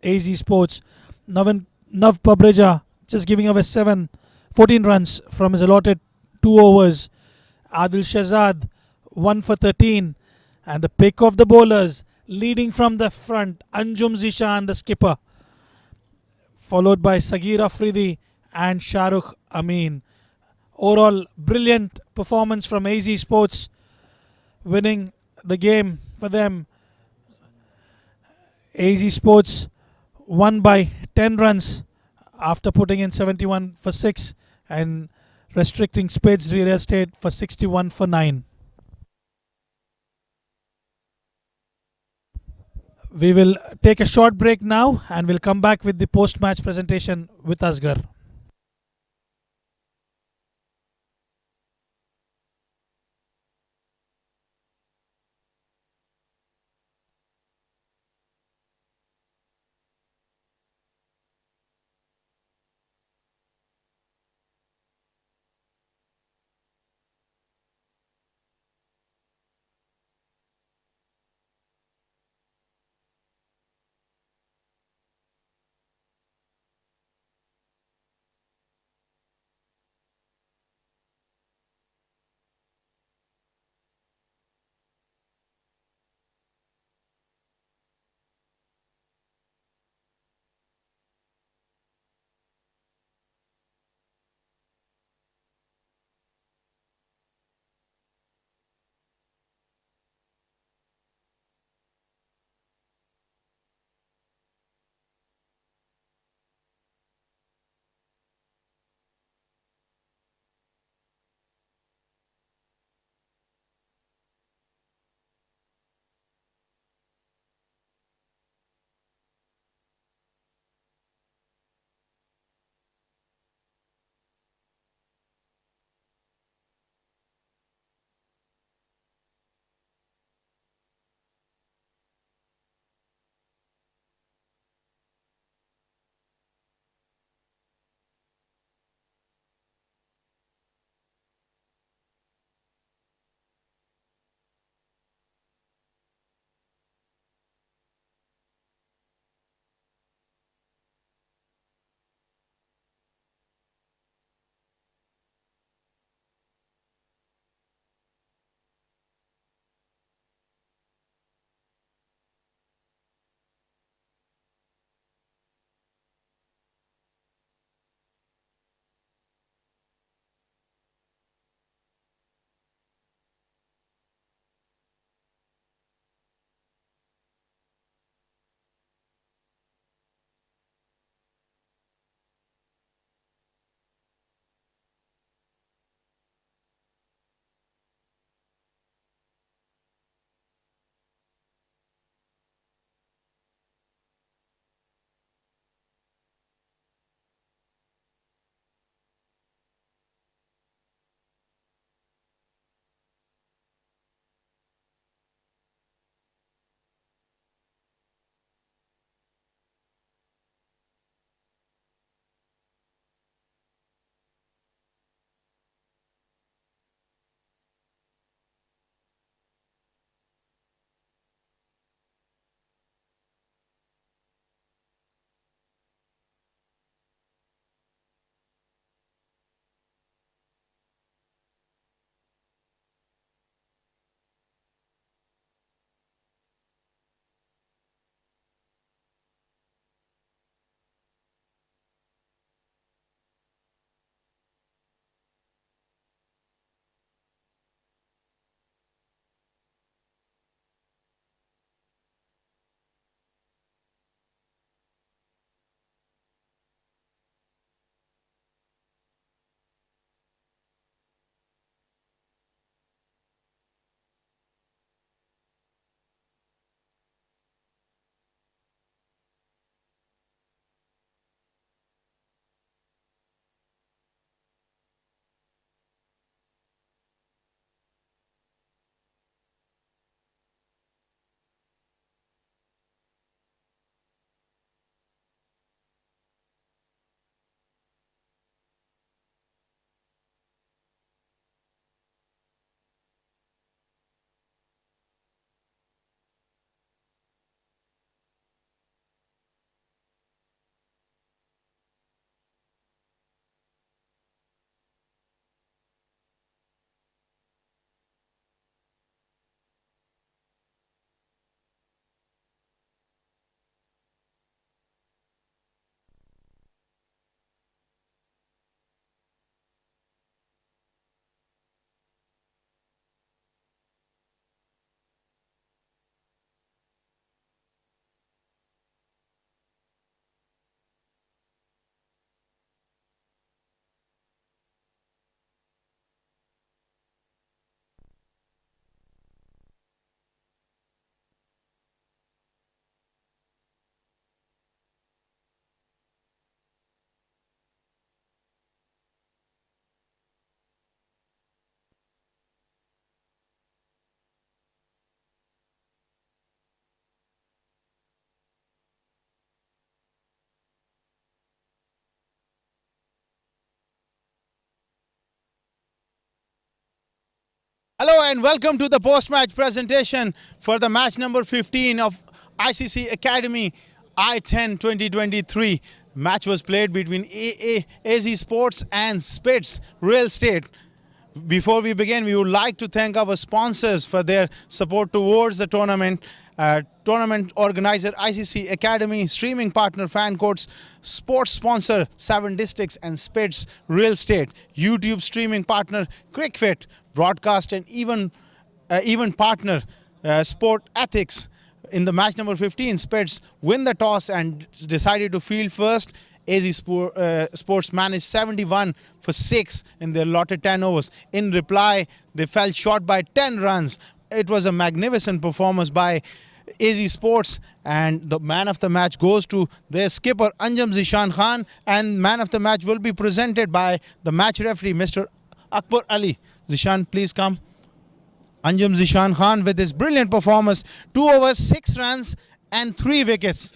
AZ Sports. Nav Pabreja just giving away 14 runs from his allotted 2 overs. Adil Shahzad 1 for 13. And the pick of the bowlers, leading from the front, Anjum Zishan, the skipper, followed by Sagir Afridi and Shahrukh Amin. Overall, brilliant performance from AZ Sports, winning the game for them. AZ Sports won by 10 runs after putting in 71 for 6 and restricting Spades Real Estate for 61 for 9. We will take a short break now and we'll come back with the post-match presentation with Asghar. and welcome to the post-match presentation for the match number 15 of ICC Academy I10 2023. Match was played between AZ Sports and Spades Real Estate. Before we begin, we would like to thank our sponsors for their support towards the tournament. Tournament organizer ICC Academy, streaming partner Fan Courts, sports sponsor 7 Districts and Spades Real Estate, YouTube streaming partner Cricfit, broadcast and event partner Sport Ethics. In the match number 15, Spades win the toss and decided to field first. AZ Sports managed 71 for 6 in their allotted 10 overs. In reply, they fell short by 10 runs. It was a magnificent performance by AZ Sports, and the man of the match goes to their skipper Anjum Zishan Khan, and man of the match will be presented by the match referee Mr. Akbar Ali. Zishan, please come. Anjum Zishan Khan with his brilliant performance, 2 overs, 6 runs and 3 wickets.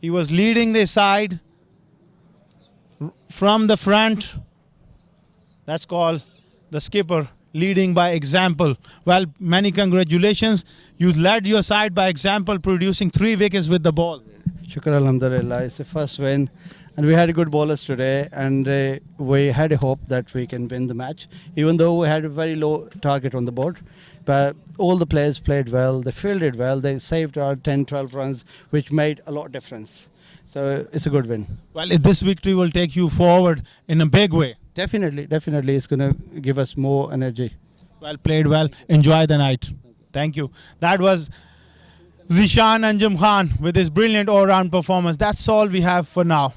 He was leading the side from the front. That's called the skipper leading by example. Well, many congratulations. You led your side by example, producing 3 wickets with the ball. Shukr Alhamdulillah. It's the first win, and we had good bowlers today, and we had a hope that we can win the match, even though we had a very low target on the board. But all the players played well, they fielded well, they saved our 10-12 runs, which made a lot of difference. So it's a good win. Well, this victory will take you forward in a big way. Definitely, it's going to give us more energy. Well played, well. Enjoy the night. Thank you. That was Zishan Anjum Khan with his brilliant all-round performance. That's all we have for now.